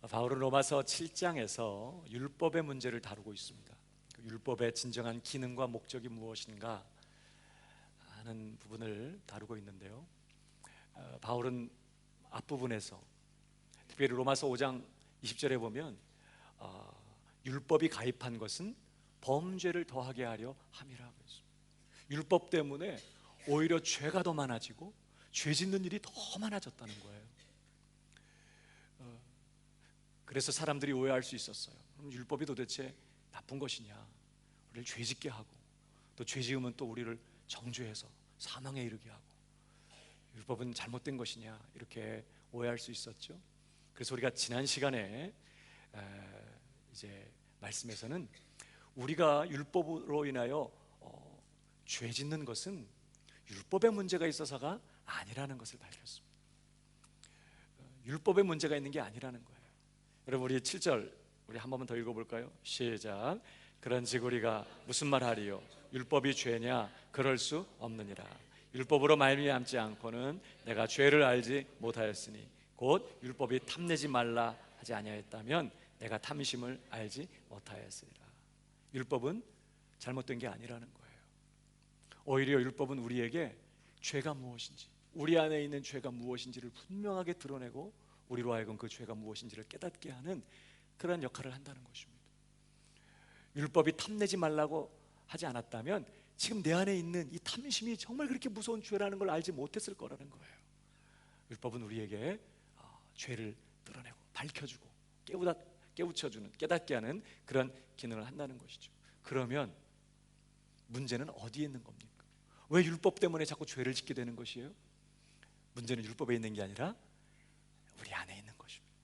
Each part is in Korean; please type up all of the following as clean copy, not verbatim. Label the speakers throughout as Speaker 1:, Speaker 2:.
Speaker 1: 바울은 로마서 7장에서 율법의 문제를 다루고 있습니다. 율법의 진정한 기능과 목적이 무엇인가 하는 부분을 다루고 있는데요, 바울은 앞부분에서 특별히 로마서 5장 20절에 보면 율법이 가입한 것은 범죄를 더하게 하려 함이라고 했습니다. 율법 때문에 오히려 죄가 더 많아지고 죄 짓는 일이 더 많아졌다는 거예요. 그래서 사람들이 오해할 수 있었어요. 그럼 율법이 도대체 나쁜 것이냐, 우리를 죄 짓게 하고 또 죄 지으면 또 우리를 정죄해서 사망에 이르게 하고 율법은 잘못된 것이냐, 이렇게 오해할 수 있었죠. 그래서 우리가 지난 시간에 이제 말씀에서는 우리가 율법으로 인하여 죄 짓는 것은 율법에 문제가 있어서가 아니라는 것을 밝혔습니다. 율법에 문제가 있는 게 아니라는 거예요. 여러분, 우리 7절 우리 한 번만 더 읽어볼까요? 시작. 그런즉 우리가 무슨 말하리요? 율법이 죄냐? 그럴 수 없느니라. 율법으로 말미암지 않고는 내가 죄를 알지 못하였으니 곧 율법이 탐내지 말라 하지 아니하였다면 내가 탐심을 알지 못하였으리라. 율법은 잘못된 게 아니라는 거예요. 오히려 율법은 우리에게 죄가 무엇인지, 우리 안에 있는 죄가 무엇인지를 분명하게 드러내고 우리로 하여금 그 죄가 무엇인지를 깨닫게 하는 그런 역할을 한다는 것입니다. 율법이 탐내지 말라고 하지 않았다면 지금 내 안에 있는 이 탐심이 정말 그렇게 무서운 죄라는 걸 알지 못했을 거라는 거예요. 율법은 우리에게 죄를 드러내고 밝혀주고 깨우쳐주는, 깨닫게 하는 그런 기능을 한다는 것이죠. 그러면 문제는 어디에 있는 겁니까? 왜 율법 때문에 자꾸 죄를 짓게 되는 것이에요? 문제는 율법에 있는 게 아니라 우리 안에 있는 것입니다.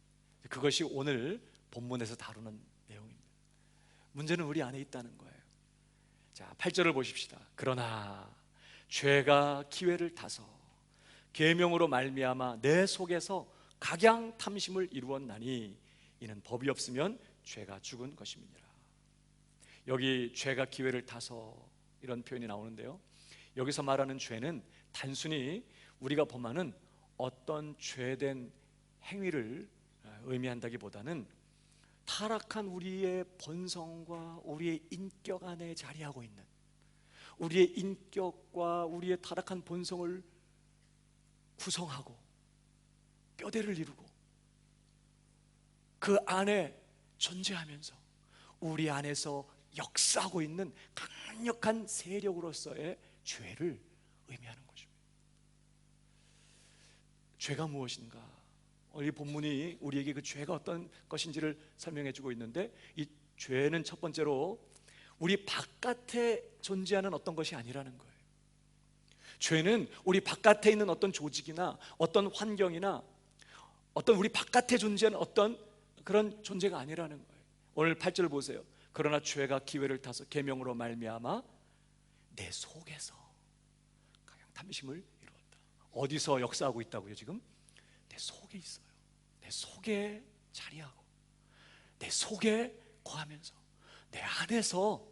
Speaker 1: 그것이 오늘 본문에서 다루는 내용입니다. 문제는 우리 안에 있다는 거예요. 자, 8절을 보십시다. 그러나 죄가 기회를 타서 계명으로 말미암아 내 속에서 각양 탐심을 이루었나니 이는 법이 없으면 죄가 죽은 것임이니라. 여기 죄가 기회를 타서 이런 표현이 나오는데요, 여기서 말하는 죄는 단순히 우리가 범하는 어떤 죄된 행위를 의미한다기보다는 타락한 우리의 본성과 우리의 인격 안에 자리하고 있는, 우리의 인격과 우리의 타락한 본성을 구성하고 뼈대를 이루고 그 안에 존재하면서 우리 안에서 역사하고 있는 강력한 세력으로서의 죄를 의미하는 것입니다. 죄가 무엇인가? 이 본문이 우리에게 그 죄가 어떤 것인지를 설명해 주고 있는데, 이 죄는 첫 번째로 우리 바깥에 존재하는 어떤 것이 아니라는 거예요. 죄는 우리 바깥에 있는 어떤 조직이나 어떤 환경이나 어떤 우리 바깥에 존재하는 어떤 그런 존재가 아니라는 거예요. 오늘 8절 보세요. 그러나 죄가 기회를 타서 계명으로 말미암아 내 속에서 가장 탐심을 이루었다. 어디서 역사하고 있다고요? 지금 내 속에 있어요. 내 속에 자리하고 내 속에 거하면서 내 안에서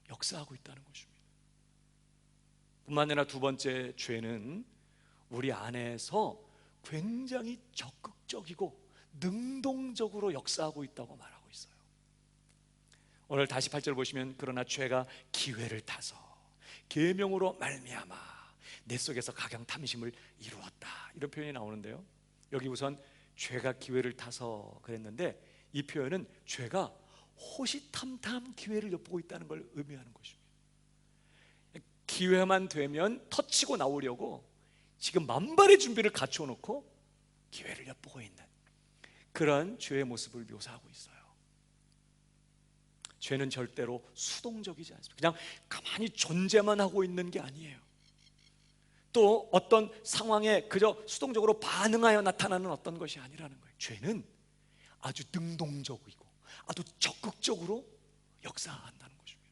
Speaker 1: 역사하고 있다는 것입니다. 뿐만 아니라 두 번째, 죄는 우리 안에서 굉장히 적극적이고 능동적으로 역사하고 있다고 말하고 있어요. 오늘 다시 8절 보시면 그러나 죄가 기회를 타서 계명으로 말미암아 내 속에서 각양 탐심을 이루었다, 이런 표현이 나오는데요, 여기 우선 죄가 기회를 타서 그랬는데 이 표현은 죄가 호시탐탐 기회를 엿보고 있다는 걸 의미하는 것입니다. 기회만 되면 터치고 나오려고 지금 만발의 준비를 갖춰 놓고 기회를 엿보고 있는 그런 죄의 모습을 묘사하고 있어요. 죄는 절대로 수동적이지 않습니다. 그냥 가만히 존재만 하고 있는 게 아니에요. 또 어떤 상황에 그저 수동적으로 반응하여 나타나는 어떤 것이 아니라는 거예요. 죄는 아주 능동적이고 아주 적극적으로 역사한다는 것입니다.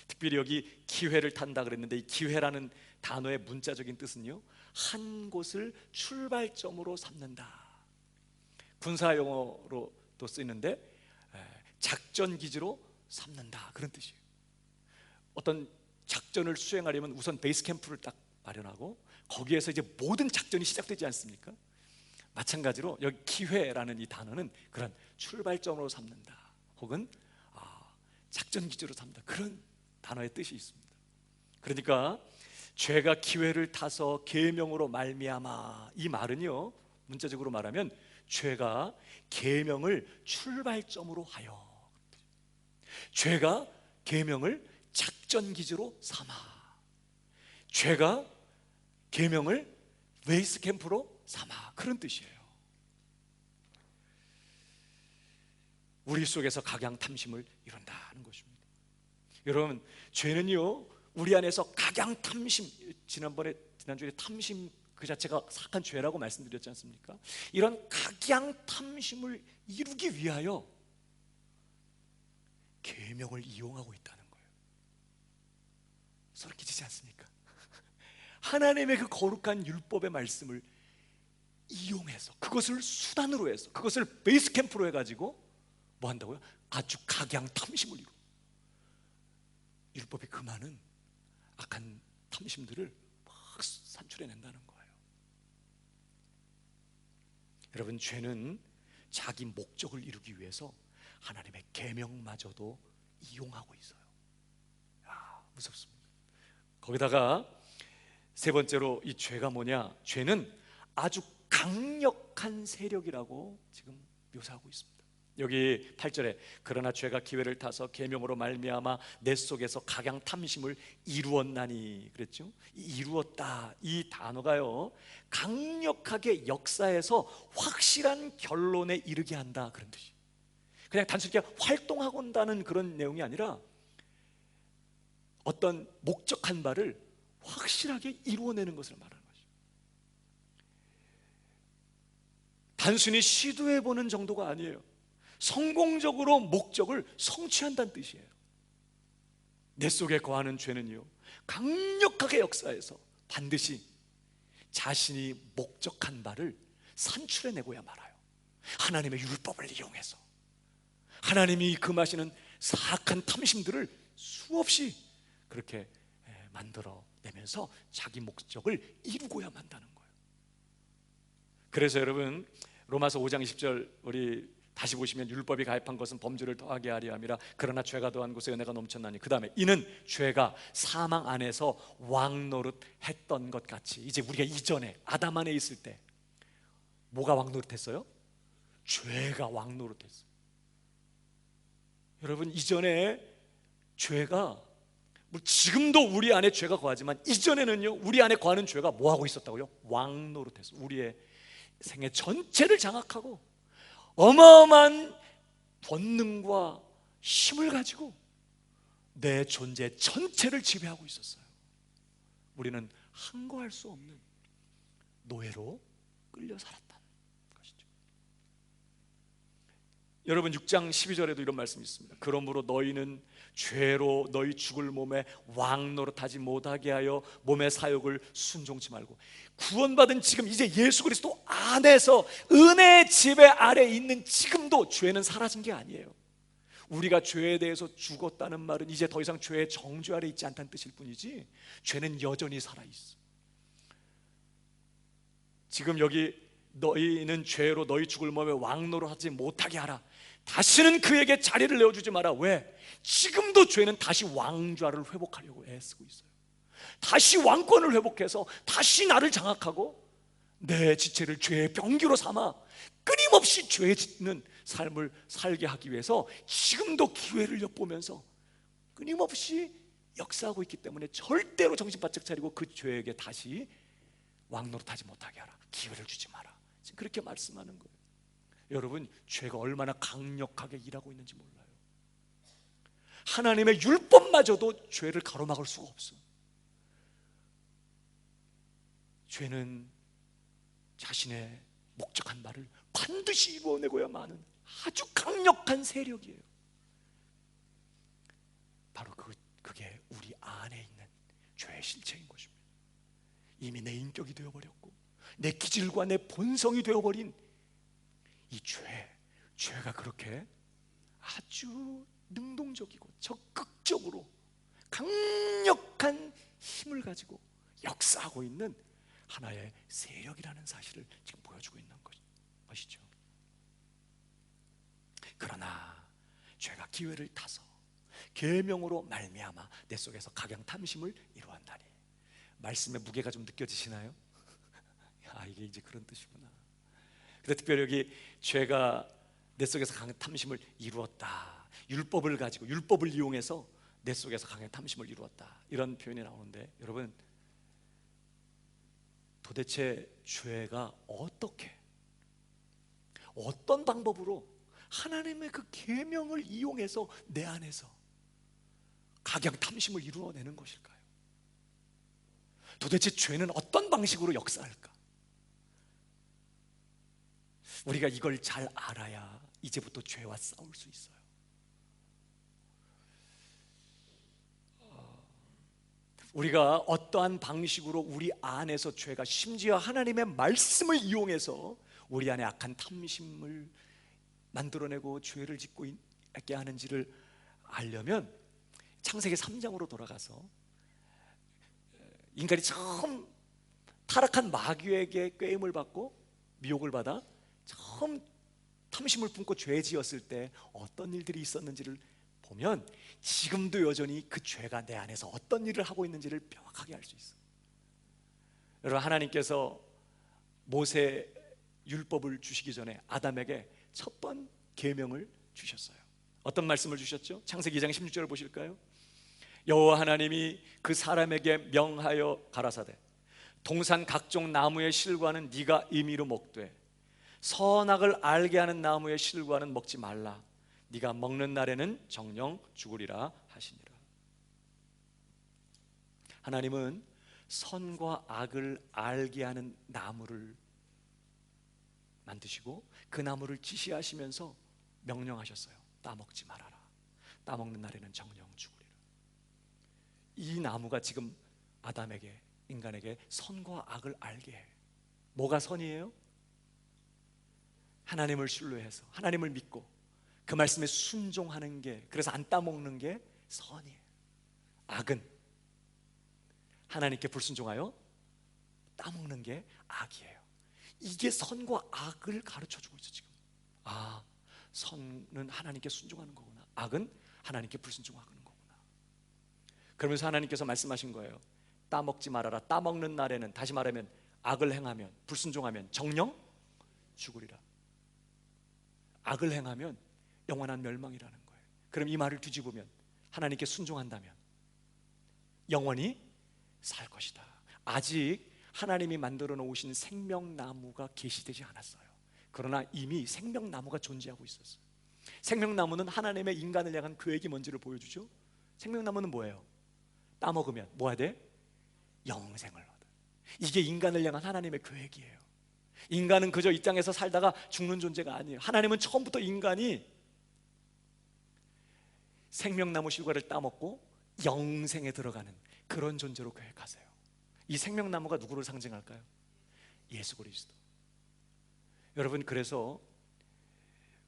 Speaker 1: 특별히 여기 기회를 탄다 그랬는데, 이 기회라는 단어의 문자적인 뜻은요, 한 곳을 출발점으로 삼는다. 군사 용어로도 쓰이는데 작전 기지로 삼는다, 그런 뜻이에요. 어떤 작전을 수행하려면 우선 베이스 캠프를 딱 마련하고 거기에서 이제 모든 작전이 시작되지 않습니까? 마찬가지로 여기 기회라는 이 단어는 그런 출발점으로 삼는다, 혹은 작전 기지로 삼다, 그런 단어의 뜻이 있습니다. 그러니까 죄가 기회를 타서 계명으로 말미암아, 이 말은요, 문자적으로 말하면 죄가 계명을 출발점으로 하여, 죄가 계명을 작전 기지로 삼아, 죄가 계명을 베이스 캠프로 삼아, 그런 뜻이에요. 우리 속에서 각양탐심을 이룬다는 것입니다. 여러분, 죄는요, 우리 안에서 각양탐심, 지난주에 탐심 그 자체가 사악한 죄라고 말씀드렸지 않습니까? 이런 각양탐심을 이루기 위하여 계명을 이용하고 있다는 거예요. 소름 끼치지 않습니까? 하나님의 그 거룩한 율법의 말씀을 이용해서, 그것을 수단으로 해서, 그것을 베이스 캠프로 해가지고 뭐 한다고요? 아주 각양탐심을 이루고, 율법의 그 많은 악한 탐심들을 막 산출해낸다는 거예요. 여러분, 죄는 자기 목적을 이루기 위해서 하나님의 계명마저도 이용하고 있어요. 무섭습니다. 거기다가 세 번째로 이 죄가 뭐냐? 죄는 아주 강력한 세력이라고 지금 묘사하고 있습니다. 여기 8절에 그러나 죄가 기회를 타서 계명으로 말미암아 내 속에서 각양탐심을 이루었나니 그랬죠? 이루었다, 이 단어가요, 강력하게 역사에서 확실한 결론에 이르게 한다, 그런 뜻이에요. 그냥 단순히 활동하고 온다는 그런 내용이 아니라 어떤 목적한 바를 확실하게 이루어내는 것을 말하는 거죠. 단순히 시도해보는 정도가 아니에요. 성공적으로 목적을 성취한다는 뜻이에요. 내 속에 거하는 죄는요, 강력하게 역사해서 반드시 자신이 목적한 바를 산출해내고야 말아요. 하나님의 율법을 이용해서 하나님이 금하시는 사악한 탐심들을 수없이 그렇게 만들어내면서 자기 목적을 이루고야 만다는 거예요. 그래서 여러분, 로마서 5장 20절 우리 다시 보시면, 율법이 가입한 것은 범죄를 더하게 하려 함이라 그러나 죄가 더한 곳에 은혜가 넘쳤나니, 그 다음에 이는 죄가 사망 안에서 왕노릇했던 것 같이, 이제 우리가 이전에 아담 안에 있을 때 뭐가 왕노릇했어요? 죄가 왕노릇했어요. 여러분, 이전에 죄가, 지금도 우리 안에 죄가 거하지만 이전에는요, 우리 안에 거하는 죄가 뭐 하고 있었다고요? 왕노릇했어요. 우리의 생애 전체를 장악하고 어마어마한 본능과 힘을 가지고 내 존재 전체를 지배하고 있었어요. 우리는 항거할 수 없는 노예로 끌려 살았다는 것이죠. 여러분, 6장 12절에도 이런 말씀이 있습니다. 그러므로 너희는 죄로 너희 죽을 몸에 왕노릇하지 못하게 하여 몸의 사욕을 순종치 말고. 구원받은 지금, 이제 예수 그리스도 안에서 은혜의 지배 아래 있는 지금도 죄는 사라진 게 아니에요. 우리가 죄에 대해서 죽었다는 말은 이제 더 이상 죄의 정죄 아래 있지 않다는 뜻일 뿐이지, 죄는 여전히 살아있어. 지금 여기 너희는 죄로 너희 죽을 몸에 왕노릇하지 못하게 하라, 다시는 그에게 자리를 내어주지 마라. 왜? 지금도 죄는 다시 왕좌를 회복하려고 애쓰고 있어요. 다시 왕권을 회복해서 다시 나를 장악하고 내 지체를 죄의 병기로 삼아 끊임없이 죄 짓는 삶을 살게 하기 위해서 지금도 기회를 엿보면서 끊임없이 역사하고 있기 때문에 절대로 정신 바짝 차리고 그 죄에게 다시 왕노릇하지 못하게 하라, 기회를 주지 마라, 지금 그렇게 말씀하는 거예요. 여러분, 죄가 얼마나 강력하게 일하고 있는지 몰라요. 하나님의 율법마저도 죄를 가로막을 수가 없어. 죄는 자신의 목적한 바를 반드시 이루어내고야만 하는 아주 강력한 세력이에요. 바로 그게 우리 안에 있는 죄의 실체인 것입니다. 이미 내 인격이 되어버렸고 내 기질과 내 본성이 되어버린 이 죄가 그렇게 아주 능동적이고 적극적으로 강력한 힘을 가지고 역사하고 있는 하나의 세력이라는 사실을 지금 보여주고 있는 것이죠. 것이죠. 그러나 죄가 기회를 타서 계명으로 말미암아 내 속에서 각양탐심을 이루었나니. 말씀의 무게가 좀 느껴지시나요? 아, 이게 이제 그런 뜻이구나. 근데 특별히 여기 죄가 내 속에서 각양탐심을 이루었다, 율법을 가지고 율법을 이용해서 내 속에서 각양탐심을 이루었다, 이런 표현이 나오는데, 여러분 도대체 죄가 어떻게, 어떤 방법으로 하나님의 그 계명을 이용해서 내 안에서 각양탐심을 이루어내는 것일까요? 도대체 죄는 어떤 방식으로 역사할까? 우리가 이걸 잘 알아야 이제부터 죄와 싸울 수 있어요. 우리가 어떠한 방식으로 우리 안에서 죄가, 심지어 하나님의 말씀을 이용해서 우리 안에 악한 탐심을 만들어내고 죄를 짓고 있게 하는지를 알려면 창세기 3장으로 돌아가서 인간이 처음 타락한 마귀에게 꾀임을 받고 미혹을 받아 처음 탐심을 품고 죄 지었을 때 어떤 일들이 있었는지를 보면 지금도 여전히 그 죄가 내 안에서 어떤 일을 하고 있는지를 명확하게 알 수 있어요. 여러분, 하나님께서 모세 율법을 주시기 전에 아담에게 첫 번 계명을 주셨어요. 어떤 말씀을 주셨죠? 창세기 2장 16절을 보실까요? 여호와 하나님이 그 사람에게 명하여 가라사대 동산 각종 나무의 실과는 네가 임의로 먹되 선악을 알게 하는 나무의 실과는 먹지 말라. 네가 먹는 날에는 정령 죽으리라 하시니라. 하나님은 선과 악을 알게 하는 나무를 만드시고 그 나무를 지시하시면서 명령하셨어요. 따먹지 말아라. 따먹는 날에는 정령 죽으리라. 이 나무가 지금 아담에게, 인간에게 선과 악을 알게 해요. 뭐가 선이에요? 하나님을 신뢰해서 하나님을 믿고 그 말씀에 순종하는 게, 그래서 안 따먹는 게 선이에요. 악은 하나님께 불순종하여 따먹는 게 악이에요. 이게 선과 악을 가르쳐주고 있어 지금. 아, 선은 하나님께 순종하는 거구나, 악은 하나님께 불순종하는 거구나. 그러면서 하나님께서 말씀하신 거예요. 따먹지 말아라. 따먹는 날에는, 다시 말하면 악을 행하면, 불순종하면 정령 죽으리라. 악을 행하면 영원한 멸망이라는 거예요. 그럼 이 말을 뒤집으면 하나님께 순종한다면 영원히 살 것이다. 아직 하나님이 만들어 놓으신 생명나무가 계시되지 않았어요. 그러나 이미 생명나무가 존재하고 있었어요. 생명나무는 하나님의 인간을 향한 계획이 뭔지를 보여주죠. 생명나무는 뭐예요? 따먹으면 뭐 해야 돼? 영생을 얻어. 이게 인간을 향한 하나님의 계획이에요. 인간은 그저 이 땅에서 살다가 죽는 존재가 아니에요. 하나님은 처음부터 인간이 생명나무 실과를 따먹고 영생에 들어가는 그런 존재로 계획하세요. 이 생명나무가 누구를 상징할까요? 예수 그리스도. 여러분, 그래서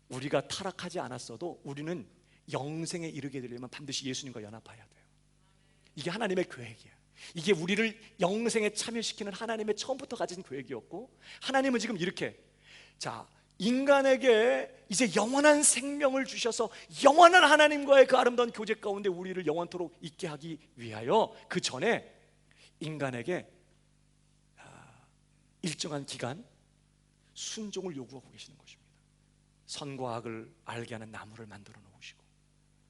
Speaker 1: 우리가 타락하지 않았어도 우리는 영생에 이르게 되려면 반드시 예수님과 연합해야 돼요. 이게 하나님의 계획이에요. 이게 우리를 영생에 참여시키는 하나님의 처음부터 가진 계획이었고, 하나님은 지금 이렇게, 자, 인간에게 이제 영원한 생명을 주셔서 영원한 하나님과의 그 아름다운 교제 가운데 우리를 영원토록 있게 하기 위하여 그 전에 인간에게 일정한 기간 순종을 요구하고 계시는 것입니다. 선과 악을 알게 하는 나무를 만들어 놓으시고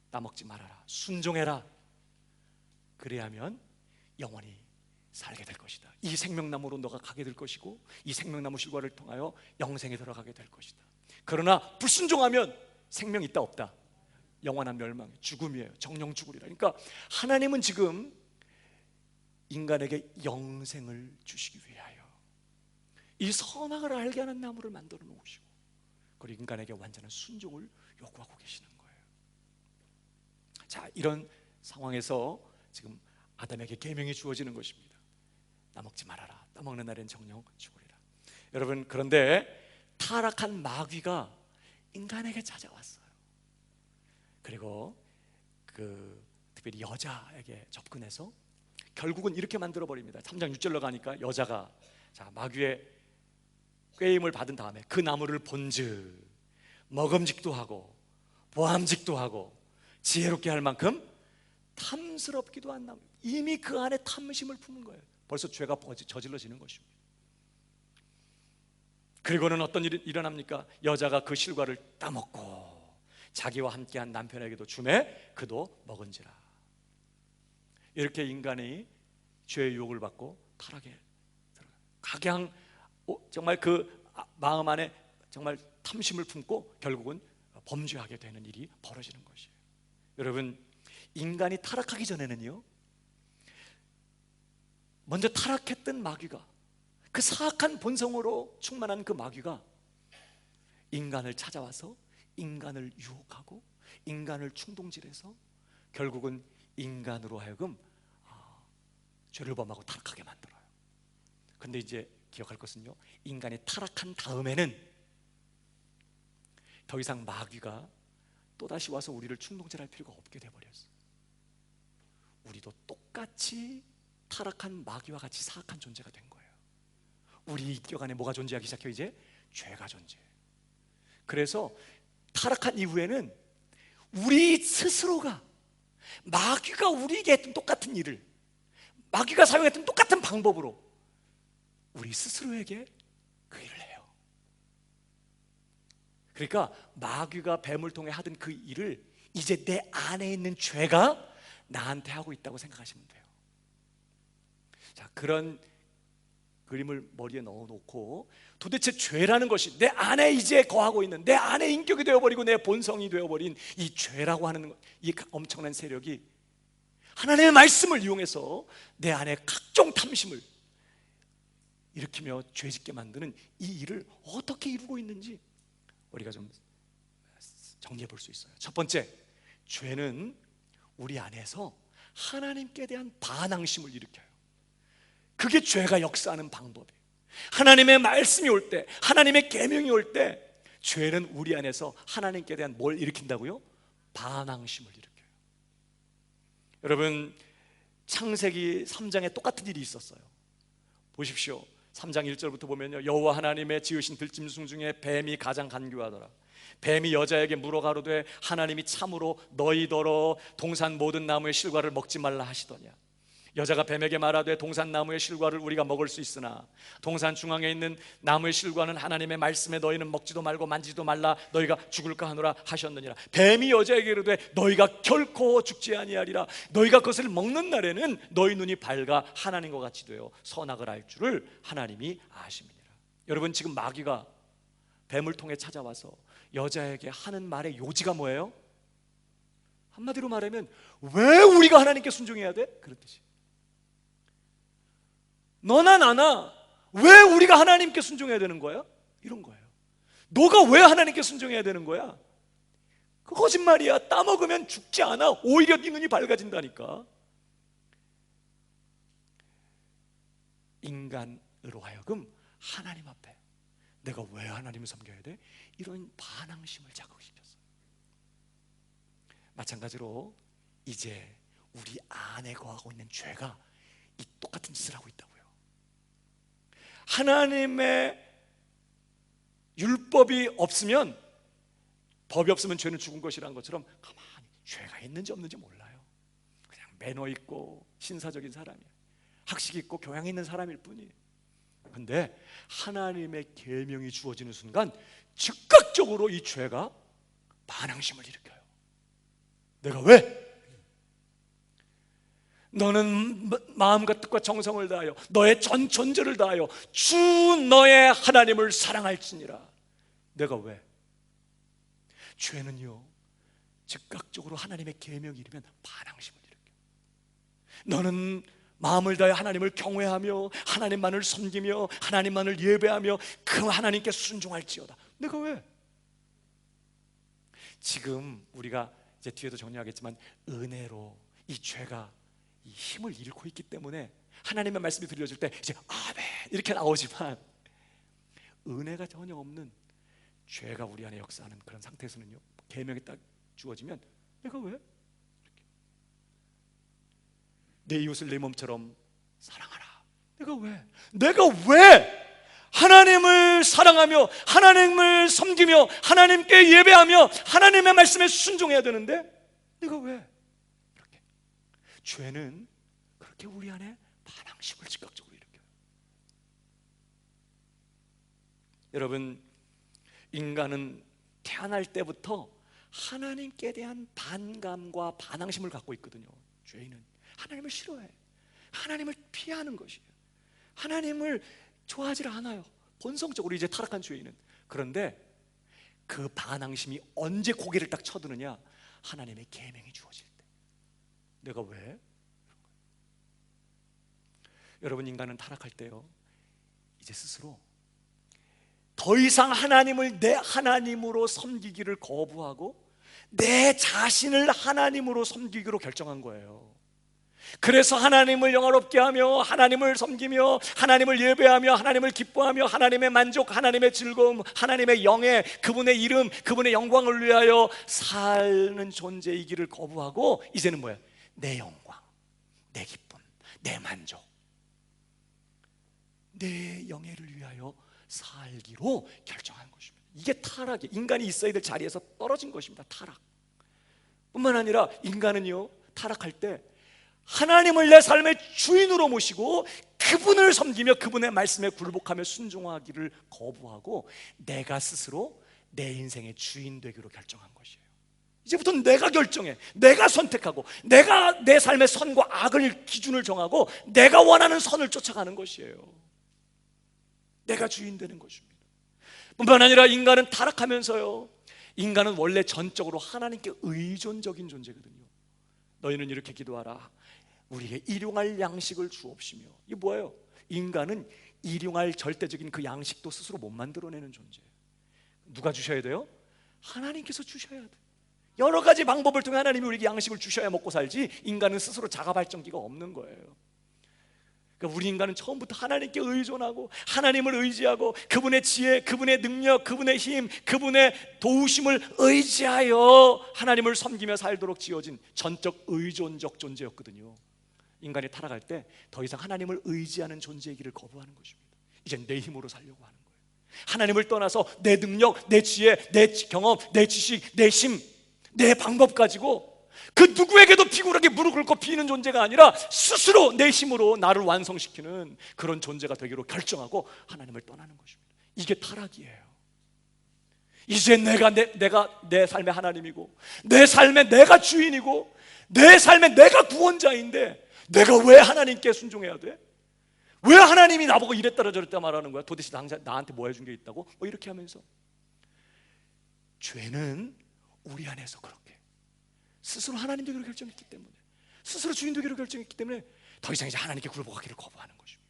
Speaker 1: 따먹지 말아라, 순종해라. 그래야면 영원히 살게 될 것이다. 이 생명나무로 너가 가게 될 것이고 이 생명나무 실과를 통하여 영생에 들어가게 될 것이다. 그러나 불순종하면 생명 있다 없다? 영원한 멸망, 죽음이에요. 정령 죽으리라. 그러니까 하나님은 지금 인간에게 영생을 주시기 위하여 이 선악을 알게 하는 나무를 만들어 놓으시고 그리고 인간에게 완전한 순종을 요구하고 계시는 거예요. 자, 이런 상황에서 지금 아담에게 계명이 주어지는 것입니다. 따먹지 말아라. 따먹는 날엔 정령 죽으리라. 여러분, 그런데 타락한 마귀가 인간에게 찾아왔어요. 그리고 특별히 여자에게 접근해서 결국은 이렇게 만들어 버립니다. 3장 6절로 가니까 여자가, 자, 마귀의 꾀임을 받은 다음에 그 나무를 본즉 먹음직도 하고 보암직도 하고 지혜롭게 할 만큼 탐스럽기도 한 나무. 이미 그 안에 탐심을 품은 거예요. 벌써 죄가 저질러지는 것입니다. 그리고는 어떤 일이 일어납니까? 여자가 그 실과를 따먹고 자기와 함께한 남편에게도 주매 그도 먹은지라. 이렇게 인간이 죄의 유혹을 받고 타락에 들어가요. 각양 정말 그 마음 안에 정말 탐심을 품고 결국은 범죄하게 되는 일이 벌어지는 것이에요. 여러분, 인간이 타락하기 전에는요, 먼저 타락했던 마귀가, 그 사악한 본성으로 충만한 그 마귀가 인간을 찾아와서 인간을 유혹하고 인간을 충동질해서 결국은 인간으로 하여금 죄를 범하고 타락하게 만들어요. 근데 이제 기억할 것은요, 인간이 타락한 다음에는 더 이상 마귀가 또다시 와서 우리를 충동질할 필요가 없게 돼버렸어요. 우리도 똑같이 타락한 마귀와 같이 사악한 존재가 된 거예요. 우리 인격 안에 뭐가 존재하기 시작해요? 이제 죄가 존재해요. 그래서 타락한 이후에는 우리 스스로가 마귀가 우리에게 했던 똑같은 일을, 마귀가 사용했던 똑같은 방법으로 우리 스스로에게 그 일을 해요. 그러니까 마귀가 뱀을 통해 하던 그 일을 이제 내 안에 있는 죄가 나한테 하고 있다고 생각하시면 돼요. 자, 그런 그림을 머리에 넣어놓고 도대체 죄라는 것이 내 안에 이제 거하고 있는, 내 안에 인격이 되어버리고 내 본성이 되어버린 이 죄라고 하는 이 엄청난 세력이 하나님의 말씀을 이용해서 내 안에 각종 탐심을 일으키며 죄짓게 만드는 이 일을 어떻게 이루고 있는지 우리가 좀 정리해 볼 수 있어요. 첫 번째, 죄는 우리 안에서 하나님께 대한 반항심을 일으켜요. 그게 죄가 역사하는 방법이에요. 하나님의 말씀이 올 때, 하나님의 계명이 올 때 죄는 우리 안에서 하나님께 대한 뭘 일으킨다고요? 반항심을 일으켜요. 여러분, 창세기 3장에 똑같은 일이 있었어요. 보십시오. 3장 1절부터 보면요, 여호와 하나님의 지으신 들짐승 중에 뱀이 가장 간교하더라. 뱀이 여자에게 물어 가로되 하나님이 참으로 너희더러 동산 모든 나무의 실과를 먹지 말라 하시더냐. 여자가 뱀에게 말하되 동산 나무의 실과를 우리가 먹을 수 있으나 동산 중앙에 있는 나무의 실과는 하나님의 말씀에 너희는 먹지도 말고 만지도 말라 너희가 죽을까 하노라 하셨느니라. 뱀이 여자에게 이르되 너희가 결코 죽지 아니하리라. 너희가 그것을 먹는 날에는 너희 눈이 밝아 하나님과 같이 되어 선악을 알 줄을 하나님이 아심이니라. 여러분, 지금 마귀가 뱀을 통해 찾아와서 여자에게 하는 말의 요지가 뭐예요? 한마디로 말하면 왜 우리가 하나님께 순종해야 돼? 그런 뜻이. 너나 나나 왜 우리가 하나님께 순종해야 되는 거야? 이런 거예요. 너가 왜 하나님께 순종해야 되는 거야? 그 거짓말이야. 따먹으면 죽지 않아. 오히려 네 눈이 밝아진다니까. 인간으로 하여금 하나님 앞에 내가 왜 하나님을 섬겨야 돼? 이런 반항심을 자극시켰어요. 마찬가지로 이제 우리 안에 거하고 있는 죄가 이 똑같은 짓을 하고 있다고요. 하나님의 율법이 없으면, 법이 없으면 죄는 죽은 것이라는 것처럼 가만히 죄가 있는지 없는지 몰라요. 그냥 매너 있고 신사적인 사람이에요. 학식 있고 교양 있는 사람일 뿐이에요. 그런데 하나님의 계명이 주어지는 순간 즉각적으로 이 죄가 반항심을 일으켜요. 내가 왜? 너는 마음과 뜻과 정성을 다하여 너의 전 존재를 다하여 주 너의 하나님을 사랑할지니라. 내가 왜? 죄는요, 즉각적으로 하나님의 계명이 이르면 반항심을 일으켜요. 너는 마음을 다해 하나님을 경외하며 하나님만을 섬기며 하나님만을 예배하며 그 하나님께 순종할지어다. 내가 왜? 지금 우리가 이제 뒤에도 정리하겠지만 은혜로 이 죄가 이 힘을 잃고 있기 때문에 하나님의 말씀이 들려질 때 이제 아멘 이렇게 나오지만, 은혜가 전혀 없는 죄가 우리 안에 역사하는 그런 상태에서는요, 계명이 딱 주어지면 내가 왜? 이렇게. 내 이웃을 내 몸처럼 사랑하라. 내가 왜? 내가 왜 하나님을 사랑하며 하나님을 섬기며 하나님께 예배하며 하나님의 말씀에 순종해야 되는데 내가 왜 이렇게 죄는 그렇게 우리 안에 반항심을 즉각적으로 일으켜요. 여러분, 인간은 태어날 때부터 하나님께 대한 반감과 반항심을 갖고 있거든요. 죄인은 하나님을 싫어해. 하나님을 피하는 것이에요. 하나님을 좋아하지 않아요. 본성적으로 이제 타락한 죄인은. 그런데 그 반항심이 언제 고개를 딱 쳐드느냐? 하나님의 계명이 주어질 때. 내가 왜? 여러분, 인간은 타락할 때요, 이제 스스로 더 이상 하나님을 내 하나님으로 섬기기를 거부하고 내 자신을 하나님으로 섬기기로 결정한 거예요. 그래서 하나님을 영화롭게 하며 하나님을 섬기며 하나님을 예배하며 하나님을 기뻐하며 하나님의 만족, 하나님의 즐거움, 하나님의 영예, 그분의 이름, 그분의 영광을 위하여 사는 존재이기를 거부하고 이제는 뭐야? 내 영광, 내 기쁨, 내 만족, 내 영예를 위하여 살기로 결정한 것입니다. 이게 타락이, 인간이 있어야 될 자리에서 떨어진 것입니다. 타락 뿐만 아니라 인간은요, 타락할 때 하나님을 내 삶의 주인으로 모시고 그분을 섬기며 그분의 말씀에 굴복하며 순종하기를 거부하고 내가 스스로 내 인생의 주인 되기로 결정한 것이에요. 이제부터 내가 결정해, 내가 선택하고 내가 내 삶의 선과 악을 기준을 정하고 내가 원하는 선을 쫓아가는 것이에요. 내가 주인 되는 것입니다. 뿐만 아니라 인간은 타락하면서요, 인간은 원래 전적으로 하나님께 의존적인 존재거든요. 너희는 이렇게 기도하라. 우리에게 일용할 양식을 주옵시며. 이게 뭐예요? 인간은 일용할 절대적인 그 양식도 스스로 못 만들어내는 존재예요. 누가 주셔야 돼요? 하나님께서 주셔야 돼요. 여러 가지 방법을 통해 하나님이 우리에게 양식을 주셔야 먹고 살지, 인간은 스스로 자가 발전기가 없는 거예요. 그러니까 우리 인간은 처음부터 하나님께 의존하고 하나님을 의지하고 그분의 지혜, 그분의 능력, 그분의 힘, 그분의 도우심을 의지하여 하나님을 섬기며 살도록 지어진 전적 의존적 존재였거든요. 인간이 타락할 때 더 이상 하나님을 의지하는 존재이기를 거부하는 것입니다. 이제 내 힘으로 살려고 하는 거예요. 하나님을 떠나서 내 능력, 내 지혜, 내 경험, 내 지식, 내 힘, 내 방법 가지고 그 누구에게도 피곤하게 무릎 꿇고 비는 존재가 아니라 스스로 내 힘으로 나를 완성시키는 그런 존재가 되기로 결정하고 하나님을 떠나는 것입니다. 이게 타락이에요. 이제 내가 내 삶의 하나님이고 내 삶의 내가 주인이고 내 삶의 내가 구원자인데 내가 왜 하나님께 순종해야 돼? 왜 하나님이 나보고 이랬다 저랬다 말하는 거야? 도대체 나한테 뭐 해준 게 있다고? 이렇게 하면서 죄는 우리 안에서 그렇게 스스로 하나님 되기로 결정했기 때문에, 스스로 주인 되기로 결정했기 때문에 더 이상 이제 하나님께 굴복하기를 거부하는 것입니다.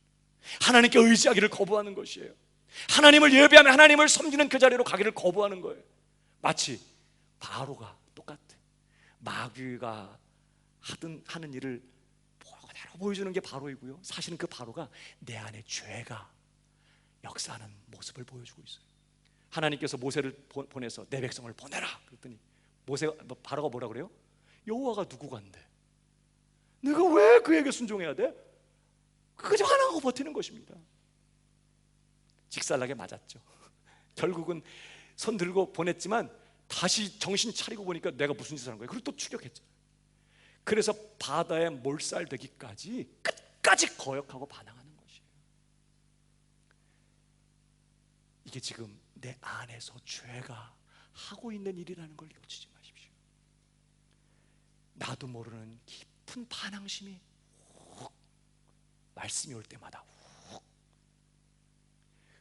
Speaker 1: 하나님께 의지하기를 거부하는 것이에요. 하나님을 예배하며 하나님을 섬기는 그 자리로 가기를 거부하는 거예요. 마치 바로가 똑같아. 마귀가 하는 일을 그대로 보여주는 게 바로이고요, 사실은 그 바로가 내 안에 죄가 역사하는 모습을 보여주고 있어요. 하나님께서 모세를 보내서 내 백성을 보내라 그랬더니 바로가 뭐라 그래요? 여호와가 누구간데 내가 왜 그에게 순종해야 돼? 그저 하나하고 버티는 것입니다. 직살나게 맞았죠. 결국은 손 들고 보냈지만 다시 정신 차리고 보니까 내가 무슨 짓을 한 거예요. 그리고 또 추격했잖아요. 그래서 바다에 몰살되기까지 끝까지 거역하고 반항하는 것이에요. 이게 지금 내 안에서 죄가 하고 있는 일이라는 걸 놓치지 마십시오. 나도 모르는 깊은 반항심이 훅, 말씀이 올 때마다 훅.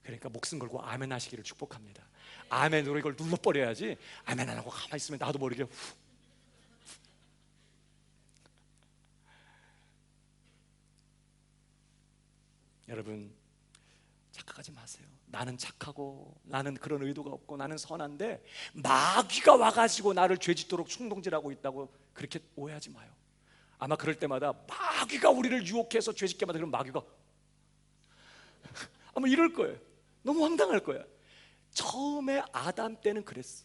Speaker 1: 그러니까 목숨 걸고 아멘 하시기를 축복합니다. 아멘으로 이걸 눌러버려야지, 아멘 안 하고 가만히 있으면 나도 모르게 훅. 여러분, 착각하지 마세요. 나는 착하고 나는 그런 의도가 없고 나는 선한데 마귀가 와가지고 나를 죄짓도록 충동질하고 있다고 그렇게 오해하지 마요. 아마 그럴 때마다 마귀가 우리를 유혹해서 죄짓게 만들면 마귀가 아마 이럴 거예요. 너무 황당할 거야. 처음에 아담 때는 그랬어.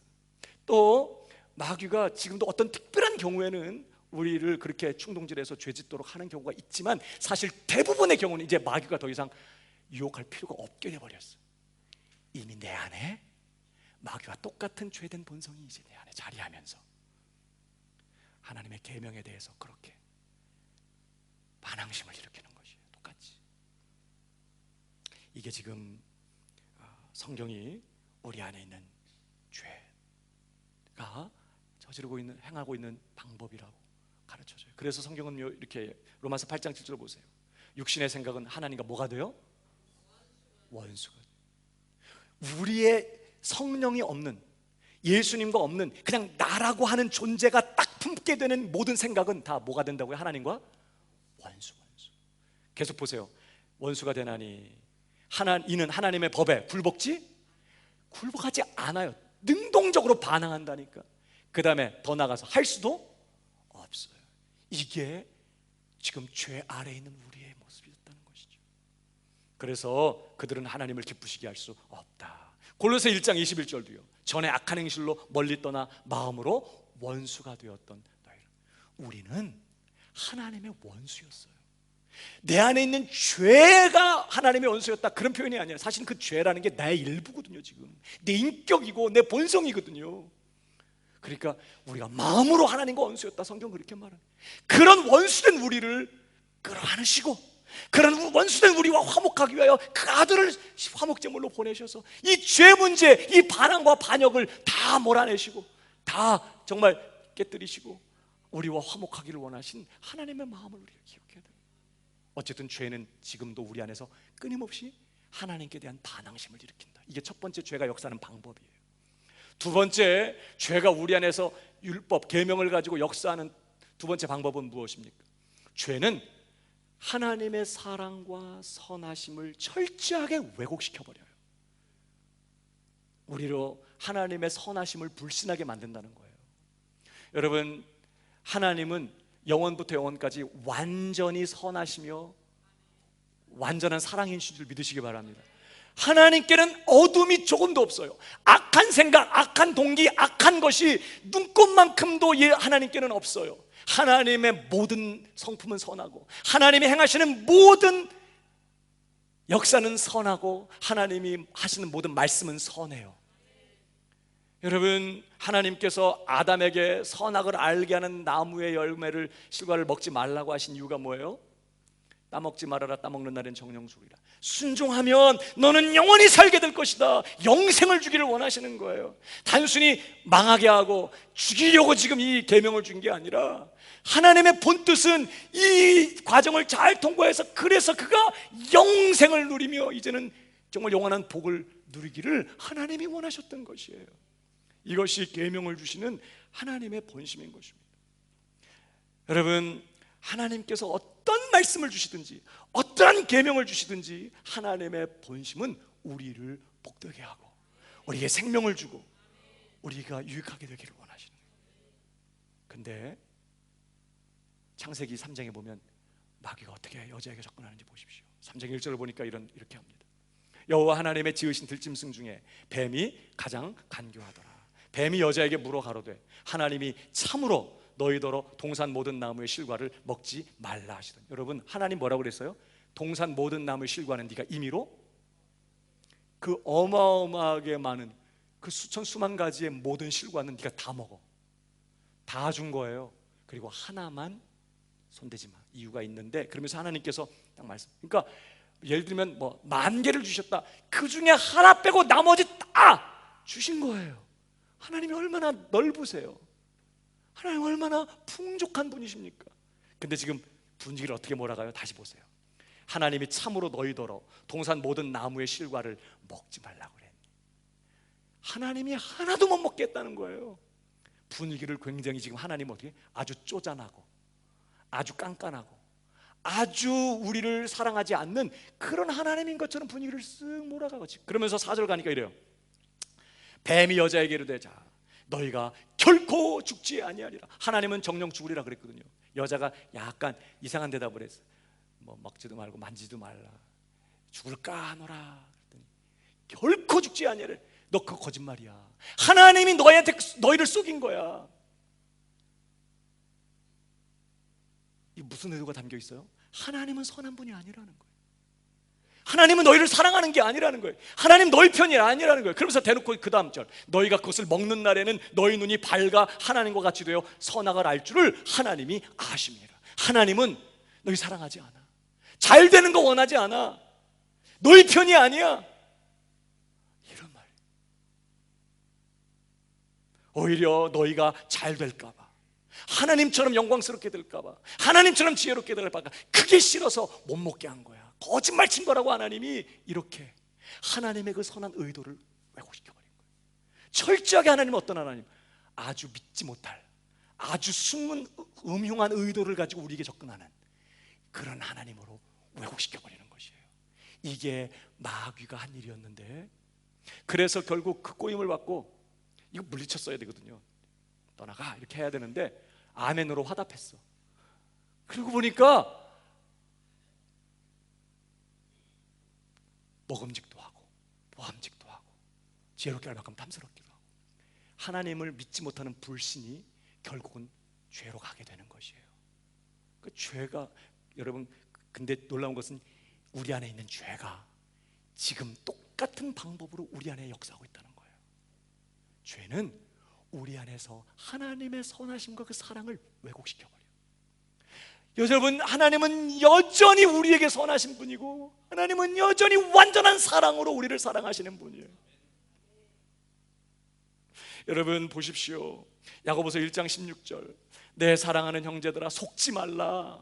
Speaker 1: 또 마귀가 지금도 어떤 특별한 경우에는 우리를 그렇게 충동질해서 죄짓도록 하는 경우가 있지만 사실 대부분의 경우는 이제 마귀가 더 이상 유혹할 필요가 없게 돼버렸어. 이미 내 안에 마귀와 똑같은 죄된 본성이 이제 내 안에 자리하면서 하나님의 계명에 대해서 그렇게 반항심을 일으키는 것이에요. 똑같이. 이게 지금 성경이 우리 안에 있는 죄가 저지르고 있는, 행하고 있는 방법이라고 가르쳐줘요. 그래서 성경은 이렇게 로마서 8장 7절 보세요. 육신의 생각은 하나님과 뭐가 돼요? 원수가 돼요. 우리의 성령이 없는, 예수님과 없는 그냥 나라고 하는 존재가 딱 품게 되는 모든 생각은 다 뭐가 된다고요? 하나님과 원수. 계속 보세요. 원수가 되나니 이는 하나님의 법에 굴복하지 않아요. 능동적으로 반항한다니까. 그 다음에 더 나가서 할 수도 없어요. 이게 지금 죄 아래에 있는 우리의 모습이었다는 것이죠. 그래서 그들은 하나님을 기쁘시게 할 수 없다. 골로새 1장 21절도요. 전에 악한 행실로 멀리 떠나 마음으로 원수가 되었던 너희는. 우리는 하나님의 원수였어요. 내 안에 있는 죄가 하나님의 원수였다, 그런 표현이 아니라 사실 그 죄라는 게 나의 일부거든요. 지금 내 인격이고 내 본성이거든요. 그러니까 우리가 마음으로 하나님과 원수였다, 성경 그렇게 말하는. 그런 원수된 우리를 끌어안으시고 그런 원수된 우리와 화목하기 위하여 그 아들을 화목제물로 보내셔서 이 죄 문제, 이 반항과 반역을 다 몰아내시고 다 정말 깨뜨리시고 우리와 화목하기를 원하신 하나님의 마음을 우리가 기억해야 돼요. 어쨌든 죄는 지금도 우리 안에서 끊임없이 하나님께 대한 반항심을 일으킨다. 이게 첫 번째 죄가 역사하는 방법이에요. 두 번째, 죄가 우리 안에서 율법, 계명을 가지고 역사하는 두 번째 방법은 무엇입니까? 죄는 하나님의 사랑과 선하심을 철저하게 왜곡시켜버려요. 우리로 하나님의 선하심을 불신하게 만든다는 거예요. 여러분, 하나님은 영원부터 영원까지 완전히 선하시며 완전한 사랑인 줄 믿으시기 바랍니다. 하나님께는 어둠이 조금도 없어요. 악한 생각, 악한 동기, 악한 것이 눈꼽만큼도 하나님께는 없어요. 하나님의 모든 성품은 선하고 하나님이 행하시는 모든 역사는 선하고 하나님이 하시는 모든 말씀은 선해요. 여러분, 하나님께서 아담에게 선악을 알게 하는 나무의 열매를, 실과를 먹지 말라고 하신 이유가 뭐예요? 따먹지 말아라, 따먹는 날엔 정령죽이라. 순종하면 너는 영원히 살게 될 것이다. 영생을 주기를 원하시는 거예요. 단순히 망하게 하고 죽이려고 지금 이 계명을 준 게 아니라 하나님의 본뜻은 이 과정을 잘 통과해서 그래서 그가 영생을 누리며 이제는 정말 영원한 복을 누리기를 하나님이 원하셨던 것이에요. 이것이 계명을 주시는 하나님의 본심인 것입니다. 여러분, 하나님께서 어떤 말씀을 주시든지 어떠한 계명을 주시든지 하나님의 본심은 우리를 복되게 하고 우리에게 생명을 주고 우리가 유익하게 되기를 원하시는 거예요. 근데 창세기 3장에 보면 마귀가 어떻게 여자에게 접근하는지 보십시오. 3장 1절을 보니까 이렇게 합니다. 여호와 하나님의 지으신 들짐승 중에 뱀이 가장 간교하더라. 뱀이 여자에게 물어 가로되 하나님이 참으로 너희더러 동산 모든 나무의 실과를 먹지 말라 하시더니. 여러분, 하나님 뭐라고 그랬어요? 동산 모든 나무의 실과는 네가 임의로 그 어마어마하게 많은 그 수천 수만 가지의 모든 실과는 네가 다 먹어. 다 준 거예요. 그리고 하나만 손대지 마. 이유가 있는데, 그러면서 하나님께서 딱 말씀. 그러니까 예를 들면 뭐 10,000개를 주셨다. 그 중에 하나 빼고 나머지 다 주신 거예요. 하나님이 얼마나 넓으세요. 하나님 얼마나 풍족한 분이십니까? 근데 지금 분위기를 어떻게 몰아가요? 다시 보세요. 하나님이 참으로 너희더러 동산 모든 나무의 실과를 먹지 말라고 그랬니? 하나님이 하나도 못 먹게 했다는 거예요. 분위기를 굉장히 지금 하나님 어떻게 아주 쪼잔하고 아주 깐깐하고 아주 우리를 사랑하지 않는 그런 하나님인 것처럼 분위기를 쓱 몰아가고, 그러면서 4절 가니까 이래요. 뱀이 여자에게 이르되 자 너희가 결코 죽지 아니하리라. 하나님은 정령 죽으리라 그랬거든요. 여자가 약간 이상한 대답을 했어요. 뭐 먹지도 말고 만지도 말라. 죽을까 하노라. 그랬더니 결코 죽지 아니하리라. 너 그거 거짓말이야. 하나님이 너희를 속인 거야. 이 무슨 의도가 담겨 있어요? 하나님은 선한 분이 아니라는 거예요. 하나님은 너희를 사랑하는 게 아니라는 거예요. 하나님 너희 편이 아니라는 거예요. 그러면서 대놓고 그 다음 절, 너희가 그것을 먹는 날에는 너희 눈이 밝아 하나님과 같이 되어 선악을 알 줄을 하나님이 아심이라. 하나님은 너희 사랑하지 않아. 잘 되는 거 원하지 않아. 너희 편이 아니야. 이런 말. 오히려 너희가 잘 될까 봐, 하나님처럼 영광스럽게 될까 봐, 하나님처럼 지혜롭게 될까 봐 그게 싫어서 못 먹게 한 거야. 거짓말 친 거라고 하나님이 이렇게 하나님의 그 선한 의도를 왜곡시켜버린 거예요. 철저하게 하나님은 어떤 하나님? 아주 믿지 못할, 아주 숨은 음흉한 의도를 가지고 우리에게 접근하는 그런 하나님으로 왜곡시켜버리는 것이에요. 이게 마귀가 한 일이었는데, 그래서 결국 그 꼬임을 받고 이거 물리쳤어야 되거든요. 떠나가 이렇게 해야 되는데 아멘으로 화답했어. 그러고 보니까 먹음직도 하고 모함직도 하고 지혜롭게 알박하면 탐스럽기도 하고, 하나님을 믿지 못하는 불신이 결국은 죄로 가게 되는 것이에요. 그 죄가, 여러분, 근데 놀라운 것은 우리 안에 있는 죄가 지금 똑같은 방법으로 우리 안에 역사하고 있다는 거예요. 죄는 우리 안에서 하나님의 선하심과 그 사랑을 왜곡시켜버려요. 여러분, 하나님은 여전히 우리에게 선하신 분이고, 하나님은 여전히 완전한 사랑으로 우리를 사랑하시는 분이에요. 여러분 보십시오. 야고보서 1장 16절, 내 사랑하는 형제들아 속지 말라.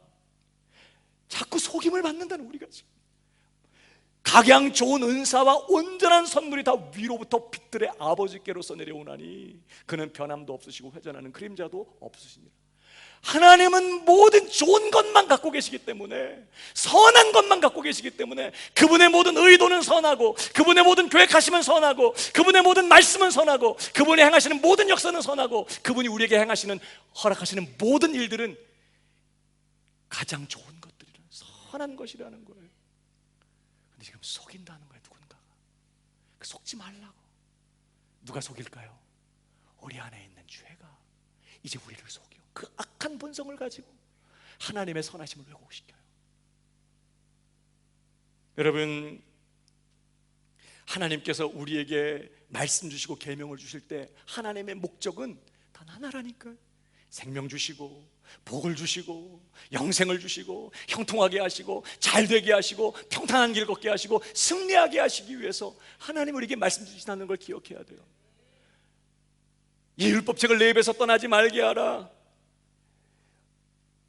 Speaker 1: 자꾸 속임을 받는다는, 우리가 지금 각양 좋은 은사와 온전한 선물이 다 위로부터 빛들의 아버지께로서 내려오나니 그는 변함도 없으시고 회전하는 그림자도 없으시니라. 하나님은 모든 좋은 것만 갖고 계시기 때문에, 선한 것만 갖고 계시기 때문에, 그분의 모든 의도는 선하고, 그분의 모든 계획하심은 선하고, 그분의 모든 말씀은 선하고, 그분이 행하시는 모든 역사는 선하고, 그분이 우리에게 행하시는, 허락하시는 모든 일들은 가장 좋은 것들이라는, 선한 것이라는 거예요. 근데 지금 속인다는 거예요. 누군가가. 속지 말라고. 누가 속일까요? 우리 안에 있는 죄가 이제 우리를 속여. 그 악한 본성을 가지고 하나님의 선하심을 왜곡시켜요. 여러분, 하나님께서 우리에게 말씀 주시고 계명을 주실 때 하나님의 목적은 단 하나라니까요. 생명 주시고 복을 주시고 영생을 주시고 형통하게 하시고 잘되게 하시고 평탄한 길 걷게 하시고 승리하게 하시기 위해서 하나님 우리에게 말씀 주시다는 걸 기억해야 돼요. 이 율법책을 내 입에서 떠나지 말게 하라.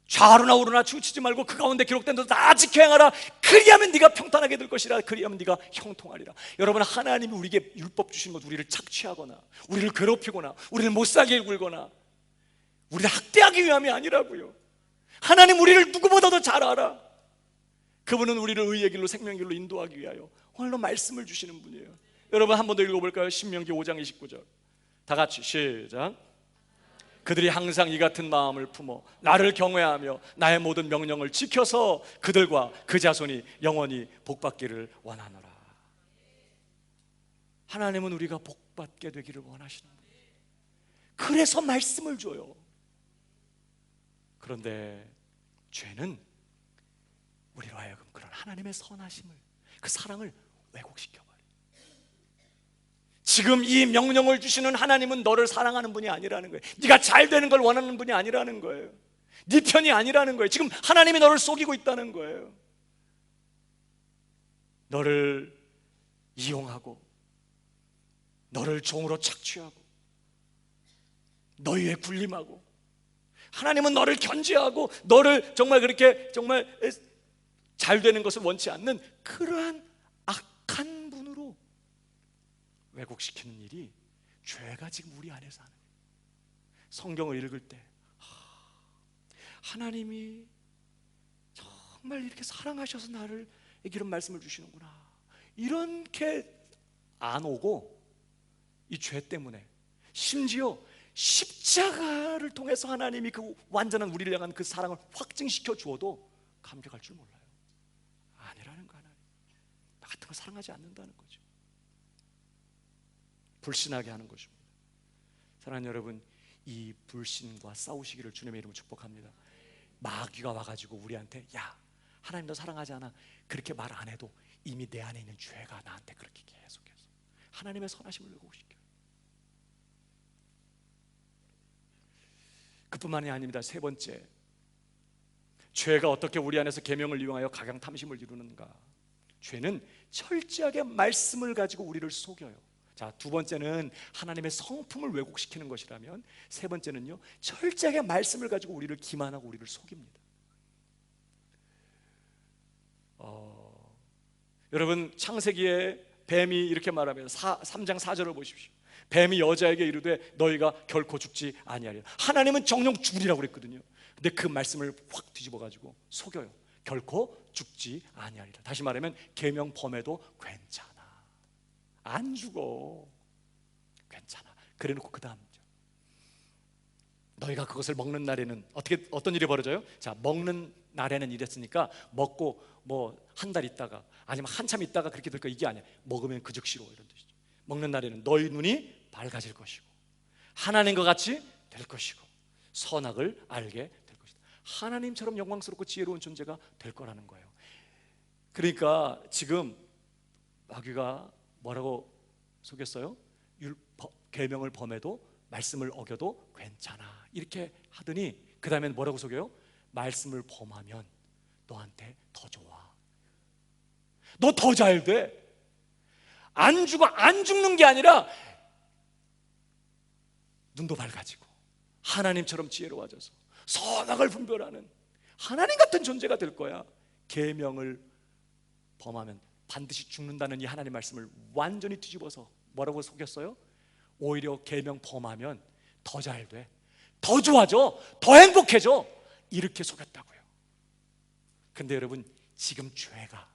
Speaker 1: 좌우나 우로나 치우치지 말고 그 가운데 기록된 것도 다 지켜 행하라. 그리하면 네가 평탄하게 될 것이라. 그리하면 네가 형통하리라. 여러분, 하나님이 우리에게 율법 주신 것, 우리를 착취하거나 우리를 괴롭히거나 우리를 못살게 굴거나 우리를 학대하기 위함이 아니라고요. 하나님 우리를 누구보다 더 잘 알아. 그분은 우리를 의의 길로 생명의 길로 인도하기 위하여 오늘도 말씀을 주시는 분이에요. 여러분 한 번 더 읽어볼까요? 신명기 5장 29절 다 같이 시작. 그들이 항상 이 같은 마음을 품어 나를 경외하며 나의 모든 명령을 지켜서 그들과 그 자손이 영원히 복받기를 원하노라. 하나님은 우리가 복받게 되기를 원하시는 분이에요. 그래서 말씀을 줘요. 그런데 죄는 우리로 하여금 그런 하나님의 선하심을, 그 사랑을 왜곡시켜버려요. 지금 이 명령을 주시는 하나님은 너를 사랑하는 분이 아니라는 거예요. 네가 잘 되는 걸 원하는 분이 아니라는 거예요. 네 편이 아니라는 거예요. 지금 하나님이 너를 속이고 있다는 거예요. 너를 이용하고 너를 종으로 착취하고 너희에 군림하고, 하나님은 너를 견제하고 너를 정말 그렇게 정말 잘 되는 것을 원치 않는 그러한 악한 분으로 왜곡시키는 일이 죄가 지금 우리 안에서 하는 거예요. 성경을 읽을 때 하나님이 정말 이렇게 사랑하셔서 나를 이런 말씀을 주시는구나, 이렇게 안 오고 이 죄 때문에 심지어 십자가를 통해서 하나님이 그 완전한 우리를 향한 그 사랑을 확증시켜 주어도 감격할 줄 몰라요. 아니라는 거. 하나님 나 같은 거 사랑하지 않는다는 거죠. 불신하게 하는 것입니다. 사랑하는 여러분, 이 불신과 싸우시기를 주님의 이름으로 축복합니다. 마귀가 와가지고 우리한테 야, 하나님 너 사랑하지 않아, 그렇게 말 안 해도 이미 내 안에 있는 죄가 나한테 그렇게 계속해서 하나님의 선하심을 왜곡시켜요. 그뿐만이 아닙니다. 세 번째, 죄가 어떻게 우리 안에서 계명을 이용하여 각양 탐심을 이루는가? 죄는 철저하게 말씀을 가지고 우리를 속여요. 자, 두 번째는 하나님의 성품을 왜곡시키는 것이라면, 세 번째는요, 철저하게 말씀을 가지고 우리를 기만하고 우리를 속입니다. 여러분, 창세기에 뱀이 이렇게 말하면 3장 4절을 보십시오. 뱀이 여자에게 이르되 너희가 결코 죽지 아니하리라. 하나님은 정녕 죽으리라고 그랬거든요. 근데 그 말씀을 확 뒤집어 가지고 속여요. 결코 죽지 아니하리라. 다시 말하면 계명 범해도 괜찮아, 안 죽어, 괜찮아. 그래놓고 그 다음 너희가 그것을 먹는 날에는 어떤 일이 벌어져요? 자, 먹는 날에는 이랬으니까 먹고 뭐 한 달 있다가 아니면 한참 있다가 그렇게 될까? 이게 아니야. 먹으면 그 즉시로, 이런 뜻이죠. 먹는 날에는 너희 눈이 밝아질 것이고 하나님과 같이 될 것이고 선악을 알게 될 것이다. 하나님처럼 영광스럽고 지혜로운 존재가 될 거라는 거예요. 그러니까 지금 마귀가 뭐라고 속였어요? 계명을 범해도 말씀을 어겨도 괜찮아 이렇게 하더니 그 다음엔 뭐라고 속여요? 말씀을 범하면 너한테 더 좋아, 너 더 잘 돼, 안 죽어. 안 죽는 게 아니라 눈도 밝아지고 하나님처럼 지혜로워져서 선악을 분별하는 하나님 같은 존재가 될 거야. 계명을 범하면 반드시 죽는다는 이 하나님 말씀을 완전히 뒤집어서 뭐라고 속였어요? 오히려 계명 범하면 더 잘 돼, 더 좋아져, 더 행복해져, 이렇게 속였다고요. 근데 여러분, 지금 죄가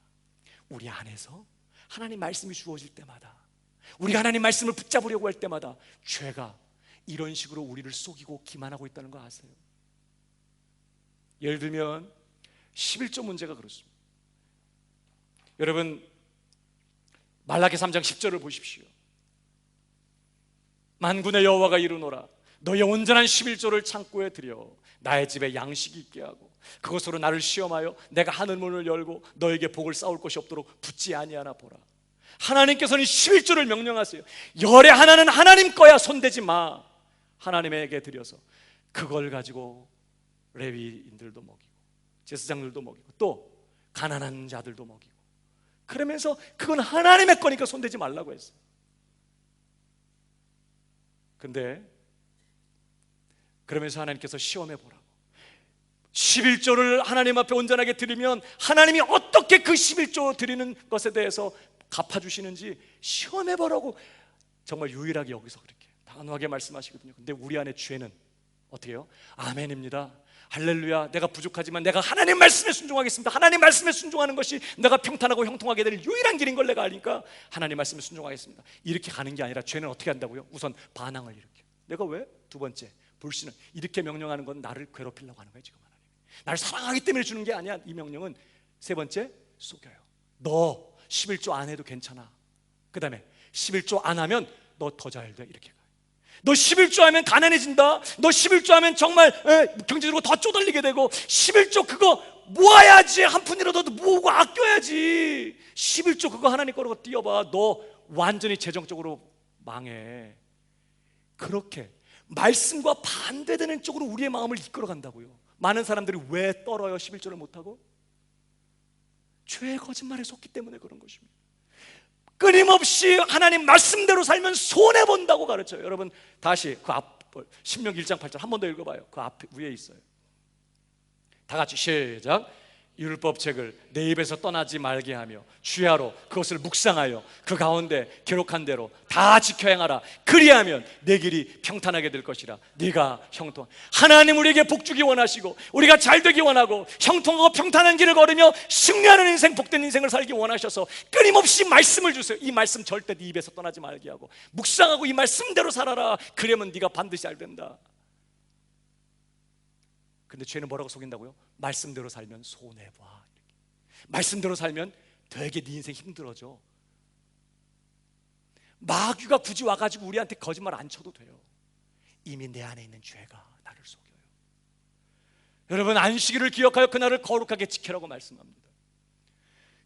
Speaker 1: 우리 안에서 하나님 말씀이 주어질 때마다, 우리가 하나님 말씀을 붙잡으려고 할 때마다 죄가 이런 식으로 우리를 속이고 기만하고 있다는 거 아세요? 예를 들면 11조 문제가 그렇습니다. 여러분, 말라기 3장 10절을 보십시오. 만군의 여호와가 이르노라, 너의 온전한 11조를 창고에 들여 나의 집에 양식이 있게 하고 그것으로 나를 시험하여 내가 하늘 문을 열고 너에게 복을 쌓을 것이 없도록 붙지 아니하나 보라. 하나님께서는 11조를 명령하세요. 열의 하나는 하나님 거야, 손대지 마. 하나님에게 드려서 그걸 가지고 레위인들도 먹이고 제사장들도 먹이고 또 가난한 자들도 먹이고, 그러면서 그건 하나님의 거니까 손대지 말라고 했어요. 근데 그러면서 하나님께서 시험해 보라고, 11조를 하나님 앞에 온전하게 드리면 하나님이 어떻게 그 11조 드리는 것에 대해서 갚아주시는지 시험해 보라고 정말 유일하게 여기서 그렇게 단호하게 말씀하시거든요. 근데 우리 안에 죄는 어떻게 해요? 아멘입니다, 할렐루야, 내가 부족하지만 내가 하나님 말씀에 순종하겠습니다, 하나님 말씀에 순종하는 것이 내가 평탄하고 형통하게 될 유일한 길인 걸 내가 아니까 하나님 말씀에 순종하겠습니다, 이렇게 가는 게 아니라 죄는 어떻게 한다고요? 우선 반항을 일으켜요. 내가 왜? 두 번째, 불신은 이렇게 명령하는 건 나를 괴롭히려고 하는 거예요. 지금 하나님 나를 사랑하기 때문에 주는 게 아니야. 이 명령은 세 번째, 속여요. 너 11조 안 해도 괜찮아. 그 다음에 11조 안 하면 너 더 잘 돼, 이렇게. 너 11조 하면 가난해진다, 너 11조 하면 정말 경제적으로 더 쪼달리게 되고, 11조 그거 모아야지, 한 푼이라도 모으고 아껴야지, 11조 그거 하나님 거라고 띄워봐, 너 완전히 재정적으로 망해. 그렇게 말씀과 반대되는 쪽으로 우리의 마음을 이끌어 간다고요. 많은 사람들이 왜 떨어요? 11조를 못하고? 죄의 거짓말에 속기 때문에 그런 것입니다. 끊임없이 하나님 말씀대로 살면 손해본다고 가르쳐요. 여러분, 다시 그 앞 신명기 1장 8절 한 번 더 읽어봐요. 그 앞 위에 있어요. 다 같이 시작. 율법책을 내 입에서 떠나지 말게 하며 주야로 그것을 묵상하여 그 가운데 기록한 대로 다 지켜 행하라. 그리하면 내 길이 평탄하게 될 것이라. 네가 형통. 하나님 우리에게 복 주기 원하시고 우리가 잘 되기 원하고 형통하고 평탄한 길을 걸으며 승리하는 인생, 복된 인생을 살기 원하셔서 끊임없이 말씀을 주세요. 이 말씀 절대 네 입에서 떠나지 말게 하고 묵상하고 이 말씀대로 살아라. 그러면 네가 반드시 잘 된다. 근데 죄는 뭐라고 속인다고요? 말씀대로 살면 손해봐. 말씀대로 살면 되게 네 인생 힘들어져. 마귀가 굳이 와가지고 우리한테 거짓말 안 쳐도 돼요. 이미 내 안에 있는 죄가 나를 속여요. 여러분, 안식일을 기억하여 그날을 거룩하게 지키라고 말씀합니다.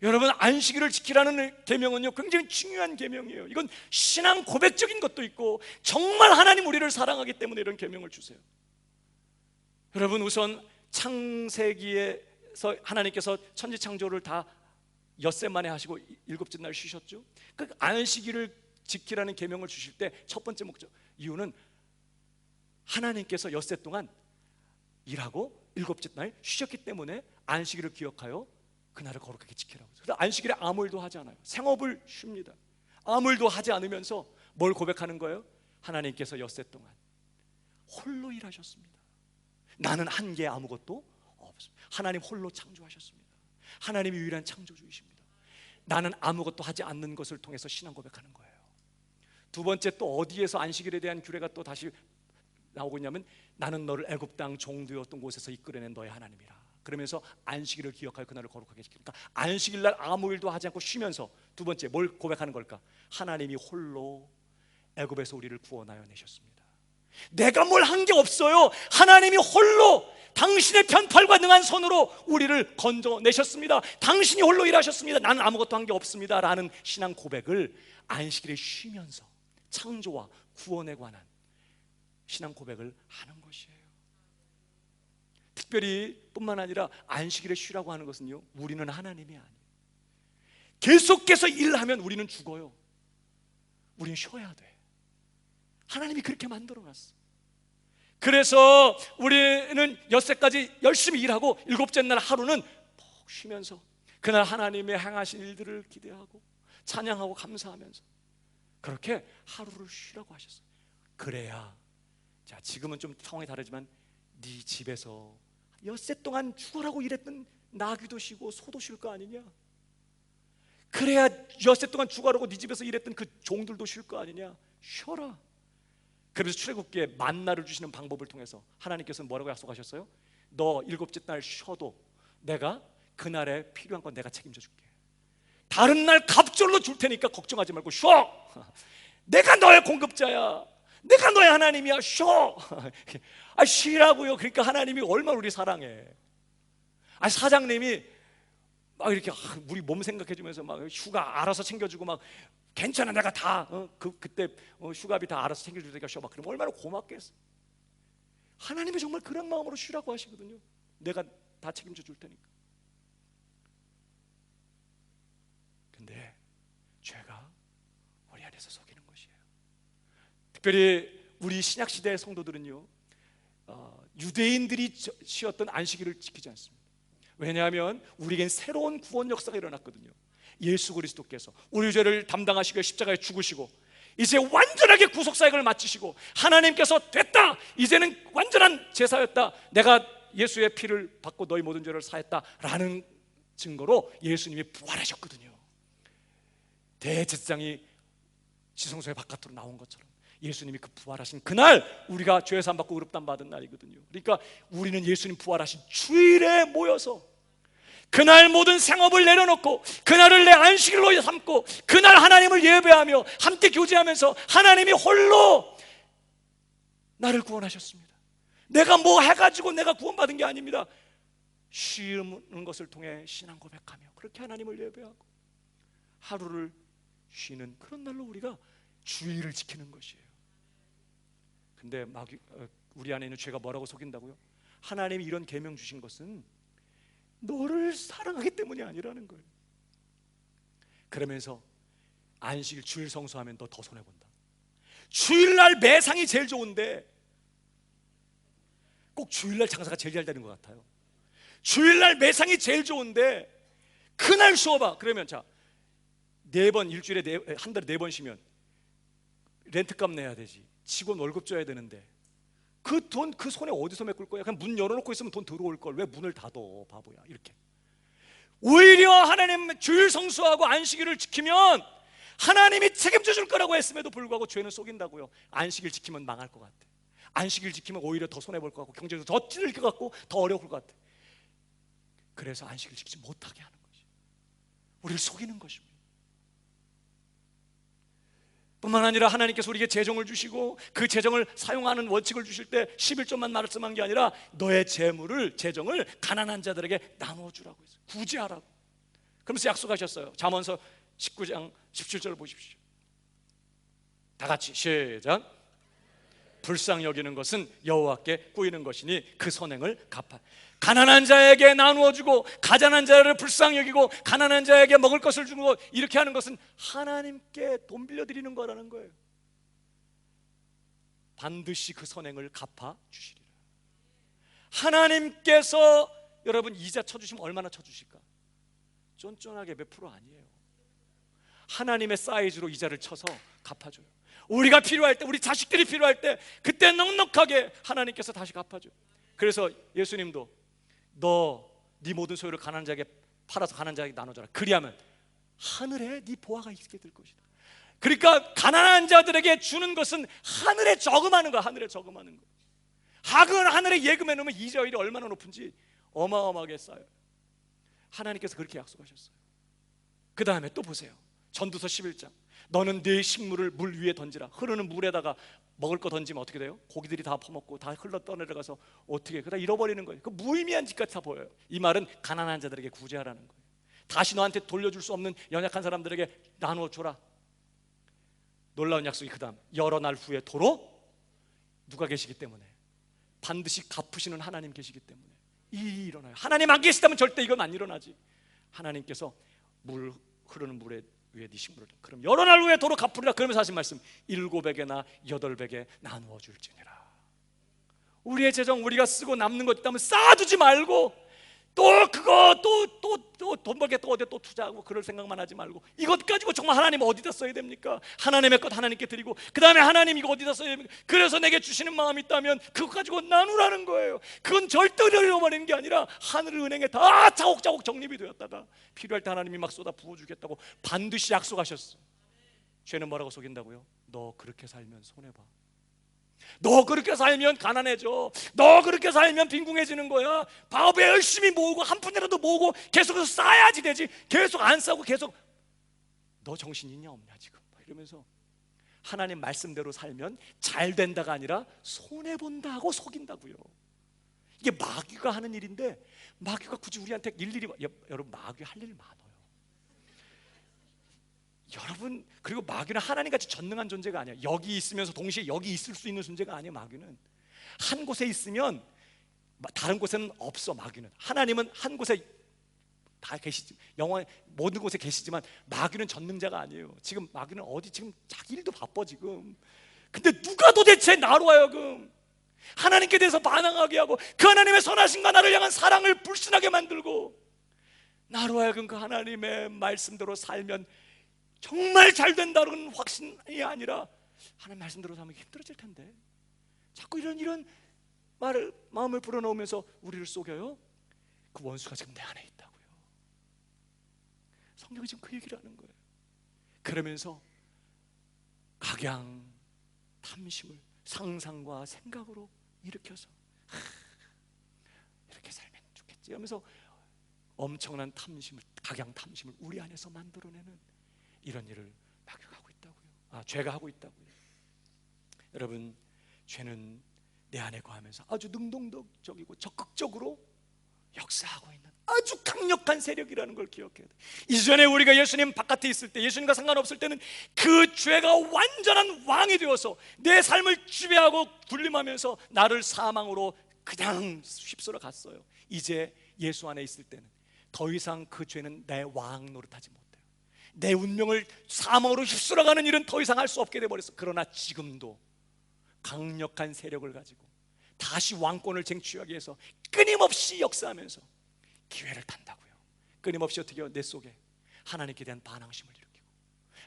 Speaker 1: 여러분, 안식일을 지키라는 계명은요 굉장히 중요한 계명이에요. 이건 신앙 고백적인 것도 있고 정말 하나님 우리를 사랑하기 때문에 이런 계명을 주세요. 여러분, 우선 창세기에서 하나님께서 천지 창조를 다 엿새 만에 하시고 일곱째 날 쉬셨죠. 그 안식일을 지키라는 계명을 주실 때 첫 번째 목적, 이유는 하나님께서 엿새 동안 일하고 일곱째 날 쉬셨기 때문에 안식일을 기억하여 그날을 거룩하게 지키라고. 그래서 안식일에 아무 일도 하지 않아요. 생업을 쉽니다. 아무 일도 하지 않으면서 뭘 고백하는 거예요? 하나님께서 엿새 동안 홀로 일하셨습니다. 나는 한 게 아무것도 없습니다. 하나님 홀로 창조하셨습니다. 하나님이 유일한 창조주이십니다. 나는 아무것도 하지 않는 것을 통해서 신앙 고백하는 거예요. 두 번째, 또 어디에서 안식일에 대한 규례가 또 다시 나오고 있냐면, 나는 너를 애굽 땅 종되었던 곳에서 이끌어낸 너의 하나님이라. 그러면서 안식일을 기억하여 그날을 거룩하게 지키니까 안식일 날 아무 일도 하지 않고 쉬면서 두 번째 뭘 고백하는 걸까? 하나님이 홀로 애굽에서 우리를 구원하여 내셨습니다. 내가 뭘 한 게 없어요. 하나님이 홀로 당신의 편팔과 능한 손으로 우리를 건져내셨습니다. 당신이 홀로 일하셨습니다. 나는 아무것도 한 게 없습니다 라는 신앙 고백을 안식일에 쉬면서 창조와 구원에 관한 신앙 고백을 하는 것이에요. 특별히 뿐만 아니라 안식일에 쉬라고 하는 것은요, 우리는 하나님이 아니에요. 계속해서 일하면 우리는 죽어요. 우리는 쉬어야 돼. 하나님이 그렇게 만들어놨어. 그래서 우리는 엿새까지 열심히 일하고 일곱째 날 하루는 푹 쉬면서 그날 하나님의 행하신 일들을 기대하고 찬양하고 감사하면서 그렇게 하루를 쉬라고 하셨어요. 그래야, 자, 지금은 좀 상황이 다르지만 네 집에서 엿새 동안 죽으라고 일했던 나귀도 쉬고 소도 쉴 거 아니냐? 그래야 엿새 동안 죽으라고 네 집에서 일했던 그 종들도 쉴 거 아니냐? 쉬어라. 그래서 출애굽기에 만나를 주시는 방법을 통해서 하나님께서는 뭐라고 약속하셨어요? 너 일곱째 날 쉬어도 내가 그날에 필요한 건 내가 책임져 줄게. 다른 날 갑절로 줄 테니까 걱정하지 말고 쉬어. 내가 너의 공급자야. 내가 너의 하나님이야. 쉬어. 쉬라고요. 그러니까 하나님이 얼마나 우리 사랑해. 사장님이 막 이렇게 우리 몸 생각해주면서 막 휴가 알아서 챙겨주고 막 괜찮아, 내가 다 그때 휴가비 다 알아서 챙겨줄 테니까 쉬어. 막 그러면 얼마나 고맙겠어. 하나님이 정말 그런 마음으로 쉬라고 하시거든요. 내가 다 책임져 줄 테니까. 근데 죄가 우리 안에서 속이는 것이에요. 특별히 우리 신약시대의 성도들은요, 유대인들이 쉬었던 안식일을 지키지 않습니다. 왜냐하면 우리에겐 새로운 구원 역사가 일어났거든요. 예수 그리스도께서 우리 죄를 담당하시고 십자가에 죽으시고 이제 완전하게 구속사역을 마치시고 하나님께서 됐다, 이제는 완전한 제사였다, 내가 예수의 피를 받고 너희 모든 죄를 사했다라는 증거로 예수님이 부활하셨거든요. 대제사장이 지성소의 바깥으로 나온 것처럼 예수님이 그 부활하신 그날 우리가 죄사함 받고 의롭다함 받은 날이거든요. 그러니까 우리는 예수님 부활하신 주일에 모여서 그날 모든 생업을 내려놓고 그날을 내 안식일로 삼고 그날 하나님을 예배하며 함께 교제하면서 하나님이 홀로 나를 구원하셨습니다. 내가 뭐 해가지고 내가 구원받은 게 아닙니다. 쉬는 것을 통해 신앙 고백하며 그렇게 하나님을 예배하고 하루를 쉬는 그런 날로 우리가 주일을 지키는 것이에요. 근데 우리 안에 있는 죄가 뭐라고 속인다고요? 하나님이 이런 계명 주신 것은 너를 사랑하기 때문이 아니라는 거예요. 그러면서 안식일 주일 성수하면 너 더 손해본다. 주일날 매상이 제일 좋은데 꼭 주일날 장사가 제일 잘 되는 것 같아요. 주일날 매상이 제일 좋은데 그날 쉬어봐. 그러면 자, 4번 일주일에 한 달에 4번 쉬면 렌트값 내야 되지, 직원 월급 줘야 되는데 그 돈 그 손에 어디서 메꿀 거야? 그냥 문 열어놓고 있으면 돈 들어올 걸 왜 문을 닫어, 바보야. 이렇게 오히려 하나님 주일 성수하고 안식일을 지키면 하나님이 책임져 줄 거라고 했음에도 불구하고 죄는 속인다고요. 안식일 지키면 망할 것 같아. 안식일 지키면 오히려 더 손해볼 것 같고 경제도 더 찔릴 것 같고 더 어려울 것 같아. 그래서 안식일 지키지 못하게 하는 것이 우리를 속이는 것입니다. 뿐만 아니라 하나님께서 우리에게 재정을 주시고 그 재정을 사용하는 원칙을 주실 때 11조만 말씀한 게 아니라 너의 재물을, 재정을 가난한 자들에게 나눠주라고 했어요. 구제하라고. 그러면서 약속하셨어요. 잠언서 19장 17절 보십시오. 다 같이 시작. 불쌍히 여기는 것은 여호와께 꾸이는 것이니 그 선행을 갚아. 가난한 자에게 나누어 주고 가난한 자를 불쌍히 여기고 가난한 자에게 먹을 것을 주고 이렇게 하는 것은 하나님께 돈 빌려 드리는 거라는 거예요. 반드시 그 선행을 갚아 주시리라. 하나님께서 여러분 이자 쳐주시면 얼마나 쳐주실까? 쫀쫀하게 몇 프로 아니에요. 하나님의 사이즈로 이자를 쳐서 갚아줘요. 우리가 필요할 때, 우리 자식들이 필요할 때 그때 넉넉하게 하나님께서 다시 갚아줘요. 그래서 예수님도 네 모든 소유를 가난한 자에게 팔아서 가난한 자에게 나눠줘라. 그리하면 하늘에 네 보화가 있게 될 것이다. 그러니까 가난한 자들에게 주는 것은 하늘에 저금하는 거야. 하늘에 저금하는 거. 하늘에 예금해 놓으면 이자율이 얼마나 높은지 어마어마하게 쌓여요. 하나님께서 그렇게 약속하셨어요. 그 다음에 또 보세요. 전도서 11장. 너는 네 식물을 물 위에 던지라. 흐르는 물에다가 먹을 거 던지면 어떻게 돼요? 고기들이 다 퍼먹고 다 흘러 떠내려가서 어떻게 그다 잃어버리는 거예요. 그 무의미한 짓 같아 보여요. 이 말은 가난한 자들에게 구제하라는 거예요. 다시 너한테 돌려줄 수 없는 연약한 사람들에게 나누어 줘라. 놀라운 약속이 그 다음. 여러 날 후에 도로 누가 계시기 때문에? 반드시 갚으시는 하나님 계시기 때문에 이 일이 일어나요. 하나님 안 계시다면 절대 이건 안 일어나지. 하나님께서 흐르는 물에 위에 네 식물을, 그럼 여러 날 후에 도로 갚으리라. 그러면서 하신 말씀 7배나 8배게 나누어 줄지니라. 우리의 재정 우리가 쓰고 남는 것 있다면 쌓아두지 말고 또 그거 또 돈 벌게 또 어디에 또 투자하고 그럴 생각만 하지 말고 이것 가지고 정말 하나님 어디다 써야 됩니까? 하나님의 것 하나님께 드리고 그 다음에 하나님 이거 어디다 써야 됩니까? 그래서 내게 주시는 마음이 있다면 그것 가지고 나누라는 거예요. 그건 절대로 잃어버리는 게 아니라 하늘 은행에 다 차곡차곡 적립이 되었다가 필요할 때 하나님이 막 쏟아 부어주겠다고 반드시 약속하셨어. 죄는 뭐라고 속인다고요? 너 그렇게 살면 손해봐. 너 그렇게 살면 가난해져. 너 그렇게 살면 빈궁해지는 거야. 바보에 열심히 모으고 한 푼이라도 모으고 계속해서 쌓아야지 되지. 계속 안 싸고 계속 너 정신 있냐 없냐 지금 이러면서 하나님 말씀대로 살면 잘 된다가 아니라 손해본다 하고 속인다고요. 이게 마귀가 하는 일인데 마귀가 굳이 우리한테 일일이 여러분 마귀 할 일 많아요. 여러분, 그리고 마귀는 하나님같이 전능한 존재가 아니야. 여기 있으면서 동시에 여기 있을 수 있는 존재가 아니야. 마귀는 한 곳에 있으면 다른 곳에는 없어. 마귀는. 하나님은 한 곳에 다 계시지, 영원 모든 곳에 계시지만 마귀는 전능자가 아니에요. 지금 마귀는 어디 지금 자기 일도 바빠 지금. 근데 누가 도대체 나로 하여금 하나님께 대해서 반항하게 하고 그 하나님의 선하심과 나를 향한 사랑을 불순하게 만들고 나로 하여금 그 하나님의 말씀대로 살면 정말 잘 된다는 확신이 아니라 하나님 말씀대로 살면 힘들어질 텐데 자꾸 이런 마음을 불어넣으면서 우리를 속여요. 그 원수가 지금 내 안에 있다고요. 성경이 지금 그 얘기를 하는 거예요. 그러면서 각양 탐심을 상상과 생각으로 일으켜서 이렇게 살면 좋겠지 하면서 엄청난 탐심을, 각양 탐심을 우리 안에서 만들어내는 이런 일을 마귀가 하고 있다고요. 죄가 하고 있다고요. 여러분, 죄는 내 안에 거하면서 아주 능동적이고 적극적으로 역사하고 있는 아주 강력한 세력이라는 걸 기억해야 돼. 이전에 우리가 예수님 바깥에 있을 때, 예수님과 상관없을 때는 그 죄가 완전한 왕이 되어서 내 삶을 지배하고 군림하면서 나를 사망으로 그냥 휩쓸어 갔어요. 이제 예수 안에 있을 때는 더 이상 그 죄는 내 왕 노릇하지 못해요. 내 운명을 사망으로 휩쓸어가는 일은 더 이상 할 수 없게 돼버렸어. 그러나 지금도 강력한 세력을 가지고 다시 왕권을 쟁취하기 위해서 끊임없이 역사하면서 기회를 탄다고요. 끊임없이 어떻게 해요? 내 속에 하나님께 대한 반항심을 일으키고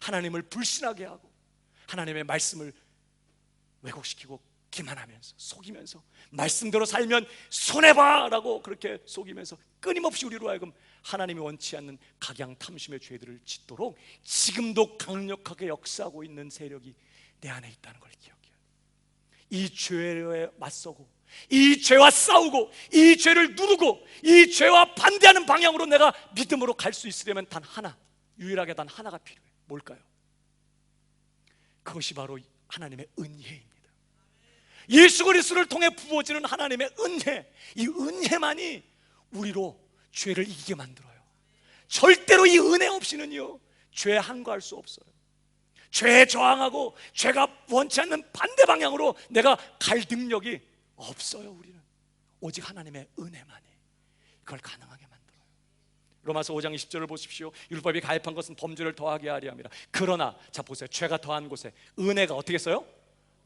Speaker 1: 하나님을 불신하게 하고 하나님의 말씀을 왜곡시키고 기만하면서 속이면서 말씀대로 살면 손해봐라고 그렇게 속이면서 끊임없이 우리로 하여금 하나님이 원치 않는 각양 탐심의 죄들을 짓도록 지금도 강력하게 역사하고 있는 세력이 내 안에 있다는 걸 기억해요. 이 죄에 맞서고 이 죄와 싸우고 이 죄를 누르고 이 죄와 반대하는 방향으로 내가 믿음으로 갈 수 있으려면 단 하나, 유일하게 단 하나가 필요해요. 뭘까요? 그것이 바로 하나님의 은혜입니다. 예수 그리스도를 통해 부어지는 하나님의 은혜, 이 은혜만이 우리로 죄를 이기게 만들어요. 절대로 이 은혜 없이는요 죄에 항거할 수 없어요. 죄에 저항하고 죄가 원치 않는 반대 방향으로 내가 갈 능력이 없어요. 우리는 오직 하나님의 은혜만이 그걸 가능하게 만들어요. 로마서 5장 20절을 보십시오. 율법이 가입한 것은 범죄를 더하게 하려 함이라. 그러나 자 보세요. 죄가 더한 곳에 은혜가 어떻게 했어요?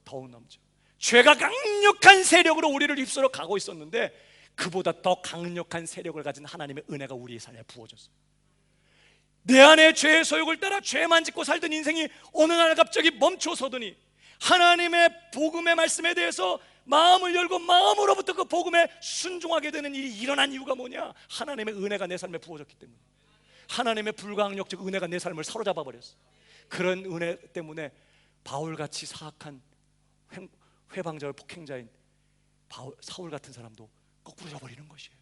Speaker 1: 더욱 넘죠. 죄가 강력한 세력으로 우리를 휩쓸어 가고 있었는데 그보다 더 강력한 세력을 가진 하나님의 은혜가 우리의 삶에 부어졌어요. 내 안에 죄의 소욕을 따라 죄만 짓고 살던 인생이 어느 날 갑자기 멈춰서더니 하나님의 복음의 말씀에 대해서 마음을 열고 마음으로부터 그 복음에 순종하게 되는 일이 일어난 이유가 뭐냐? 하나님의 은혜가 내 삶에 부어졌기 때문에. 하나님의 불가항력적 은혜가 내 삶을 사로잡아 버렸어. 그런 은혜 때문에 바울같이 사악한 회방자와 폭행자인 사울 같은 사람도 거꾸로 져버리는 것이에요.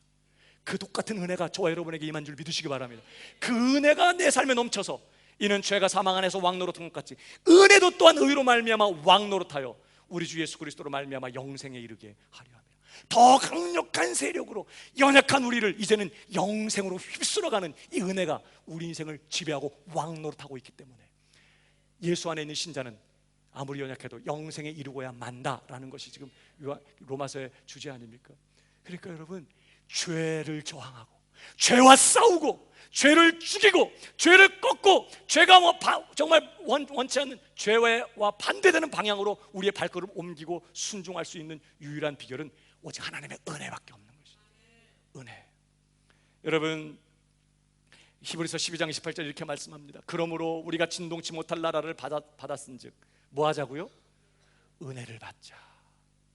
Speaker 1: 그 똑같은 은혜가 저와 여러분에게 임한 줄 믿으시기 바랍니다. 그 은혜가 내 삶에 넘쳐서 이는 죄가 사망 안에서 왕노릇한 것 같이 은혜도 또한 의로 말미암아 왕노릇하여 우리 주 예수 그리스도로 말미암아 영생에 이르게 하려 합니다. 더 강력한 세력으로 연약한 우리를 이제는 영생으로 휩쓸어가는 이 은혜가 우리 인생을 지배하고 왕노릇하고 있기 때문에 예수 안에 있는 신자는 아무리 연약해도 영생에 이르고야 만다라는 것이 지금 로마서의 주제 아닙니까? 그러니까 여러분, 죄를 저항하고 죄와 싸우고 죄를 죽이고 죄를 꺾고 죄가 정말 원치 않는 죄와 반대되는 방향으로 우리의 발걸음 옮기고 순종할 수 있는 유일한 비결은 오직 하나님의 은혜밖에 없는 것입니다. 은혜. 여러분, 히브리서 12장 28절 이렇게 말씀합니다. 그러므로 우리가 진동치 못할 나라를 받았은즉 뭐 하자고요? 은혜를 받자.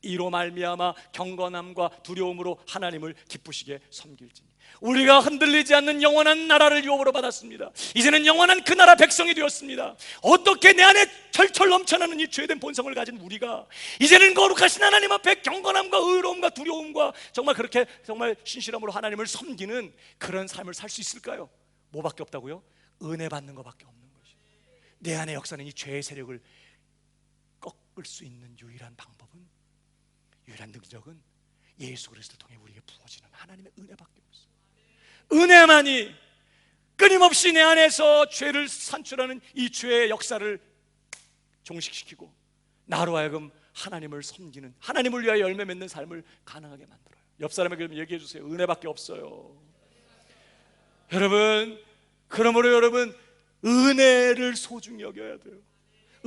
Speaker 1: 이로 말미암아 경건함과 두려움으로 하나님을 기쁘시게 섬길지니. 우리가 흔들리지 않는 영원한 나라를 유업으로 받았습니다. 이제는 영원한 그 나라 백성이 되었습니다. 어떻게 내 안에 철철 넘쳐나는 이 죄된 본성을 가진 우리가 이제는 거룩하신 하나님 앞에 경건함과 의로움과 두려움과 정말 그렇게 정말 신실함으로 하나님을 섬기는 그런 삶을 살 수 있을까요? 뭐밖에 없다고요? 은혜 받는 것밖에 없는 것이에요. 내 안에 역사는 이 죄의 세력을 꺾을 수 있는 유일한 방법은, 유일한 능력은 예수 그리스도를 통해 우리에게 부어지는 하나님의 은혜밖에 없어요. 은혜만이 끊임없이 내 안에서 죄를 산출하는 이 죄의 역사를 종식시키고 나로 하여금 하나님을 섬기는, 하나님을 위하여 열매 맺는 삶을 가능하게 만들어요. 옆 사람에게 얘기해 주세요. 은혜밖에 없어요. 여러분, 그러므로 여러분, 은혜를 소중히 여겨야 돼요.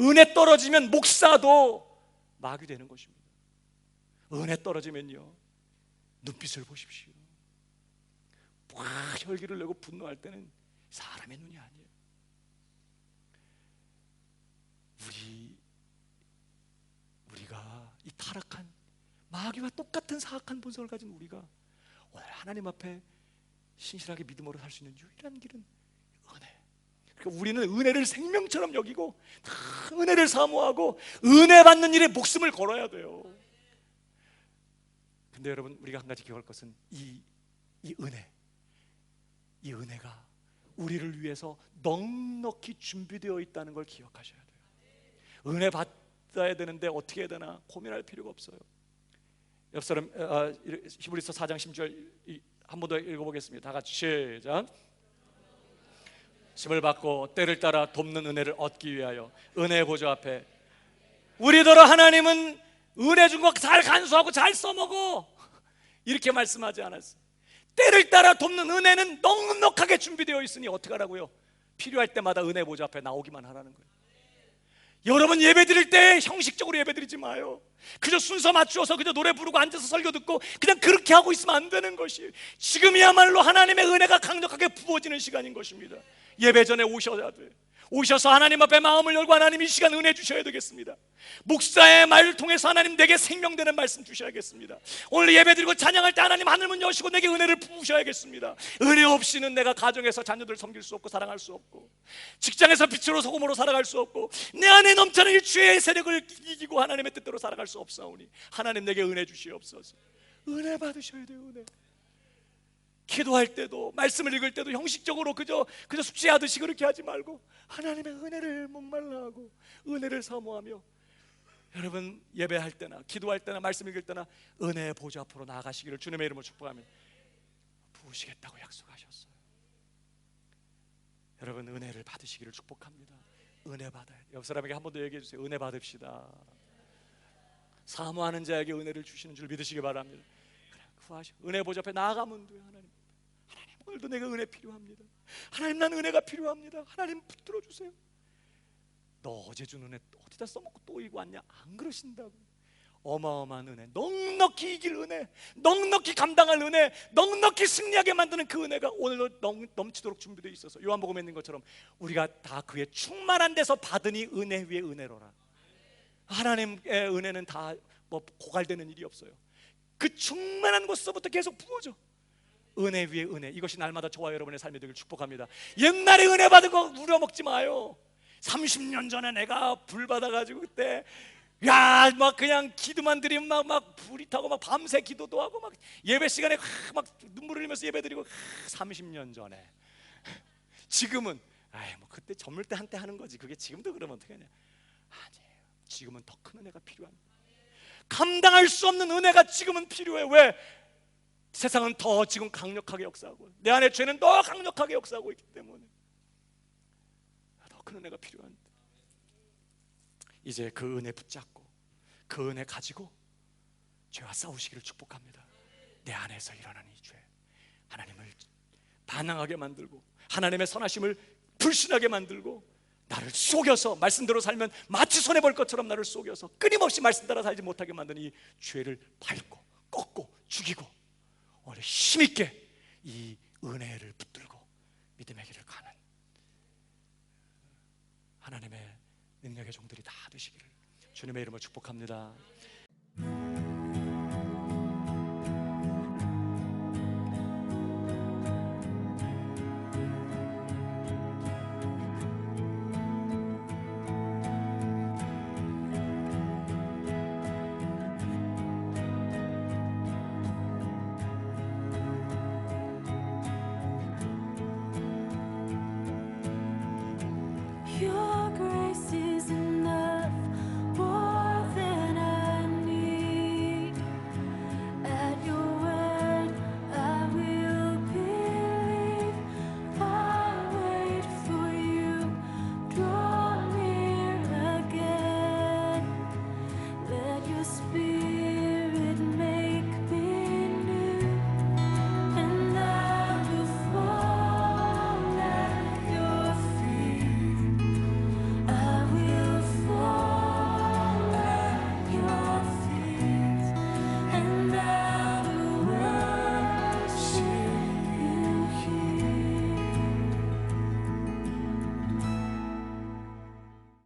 Speaker 1: 은혜 떨어지면 목사도 마귀되는 것입니다. 은혜 떨어지면요, 눈빛을 보십시오. 막 혈기를 내고 분노할 때는 사람의 눈이 아니에요. 우리가 이 타락한 마귀와 똑같은 사악한 본성을 가진 우리가 오늘 하나님 앞에 신실하게 믿음으로 살 수 있는 유일한 길은 은혜. 그러니까 우리는 은혜를 생명처럼 여기고 은혜를 사모하고 은혜 받는 일에 목숨을 걸어야 돼요. 근데 여러분, 우리가 한 가지 기억할 것은 이 은혜가 우리를 위해서 넉넉히 준비되어 있다는 걸 기억하셔야 돼요. 은혜 받아야 되는데 어떻게 해야 되나 고민할 필요가 없어요. 옆 사람 히브리서 4장 10절 한 번 더 읽어보겠습니다. 다 같이 시작. 심을 받고 때를 따라 돕는 은혜를 얻기 위하여 은혜의 보좌 앞에 우리더러 하나님은 은혜 준 거 잘 간수하고 잘 써먹어 이렇게 말씀하지 않았어요. 때를 따라 돕는 은혜는 넉넉하게 준비되어 있으니 어떻게 하라고요? 필요할 때마다 은혜 보좌 앞에 나오기만 하라는 거예요. 여러분, 예배 드릴 때 형식적으로 예배 드리지 마요. 그저 순서 맞추어서 그저 노래 부르고 앉아서 설교 듣고 그냥 그렇게 하고 있으면 안 되는 것이에요. 지금이야말로 하나님의 은혜가 강력하게 부어지는 시간인 것입니다. 예배 전에 오셔야 돼요. 오셔서 하나님 앞에 마음을 열고 하나님 이 시간 은혜 주셔야 되겠습니다. 목사의 말을 통해서 하나님 내게 생명되는 말씀 주셔야겠습니다. 오늘 예배드리고 찬양할 때 하나님 하늘문 여시고 내게 은혜를 부으셔야겠습니다. 은혜 없이는 내가 가정에서 자녀들 섬길 수 없고 사랑할 수 없고 직장에서 빛으로 소금으로 살아갈 수 없고 내 안에 넘치는 이 죄의 세력을 이기고 하나님의 뜻대로 살아갈 수 없사오니 하나님 내게 은혜 주시옵소서. 은혜 받으셔야 돼요. 은혜. 기도할 때도 말씀을 읽을 때도 형식적으로 그저 숙제하듯이 그렇게 하지 말고 하나님의 은혜를 목말라하고 은혜를 사모하며 여러분 예배할 때나 기도할 때나 말씀 읽을 때나 은혜의 보좌 앞으로 나아가시기를 주님의 이름으로 축복하며 부으시겠다고 약속하셨어요. 여러분 은혜를 받으시기를 축복합니다. 은혜 받아야 돼요. 옆 사람에게 한 번 더 얘기해 주세요. 은혜 받읍시다. 사모하는 자에게 은혜를 주시는 줄 믿으시기 바랍니다. 구하셔. 은혜 보좌 앞에 나아가면 돼요. 하나님, 하나님 오늘도 내가 은혜 필요합니다. 하나님 난 은혜가 필요합니다. 하나님 붙들어 주세요. 너 어제 준 은혜 어디다 써먹고 또 이거 왔냐? 안 그러신다고. 어마어마한 은혜, 넉넉히 이길 은혜, 넉넉히 감당할 은혜, 넉넉히 승리하게 만드는 그 은혜가 오늘도 넘치도록 준비되어 있어서 요한복음에 있는 것처럼 우리가 다 그의 충만한 데서 받으니 은혜 위에 은혜로라. 하나님의 은혜는 다 뭐 고갈되는 일이 없어요. 그 충만한 곳서부터 계속 부어져. 은혜 위에 은혜. 이것이 날마다 저와 여러분의 삶이 되길 축복합니다. 옛날에 은혜 받은 거 우려먹지 마요. 30년 전에 내가 불 받아가지고 그때 야 막 그냥 기도만 드리면 막 불이 타고 막 밤새 기도도 하고 막 예배 시간에 막 눈물을 흘리면서 예배 드리고 30년 전에. 지금은 아이 뭐 그때 젊을 때 한때 하는 거지. 그게 지금도 그러면 어떡하냐? 아니에요. 지금은 더 큰 은혜가 필요합니다. 감당할 수 없는 은혜가 지금은 필요해. 왜? 세상은 더 지금 강력하게 역사하고 내 안에 죄는 더 강력하게 역사하고 있기 때문에 더 큰 은혜가 필요합니다. 이제 그 은혜 붙잡고 그 은혜 가지고 죄와 싸우시기를 축복합니다. 내 안에서 일어나는 이 죄, 하나님을 반항하게 만들고 하나님의 선하심을 불신하게 만들고 나를 속여서 말씀대로 살면 마치 손해볼 것처럼 나를 속여서 끊임없이 말씀 따라 살지 못하게 만드는 이 죄를 밟고 꺾고 죽이고 오늘 힘있게 이 은혜를 붙들고 믿음의 길을 가는 하나님의 능력의 종들이 다 되시기를 주님의 이름으로 축복합니다.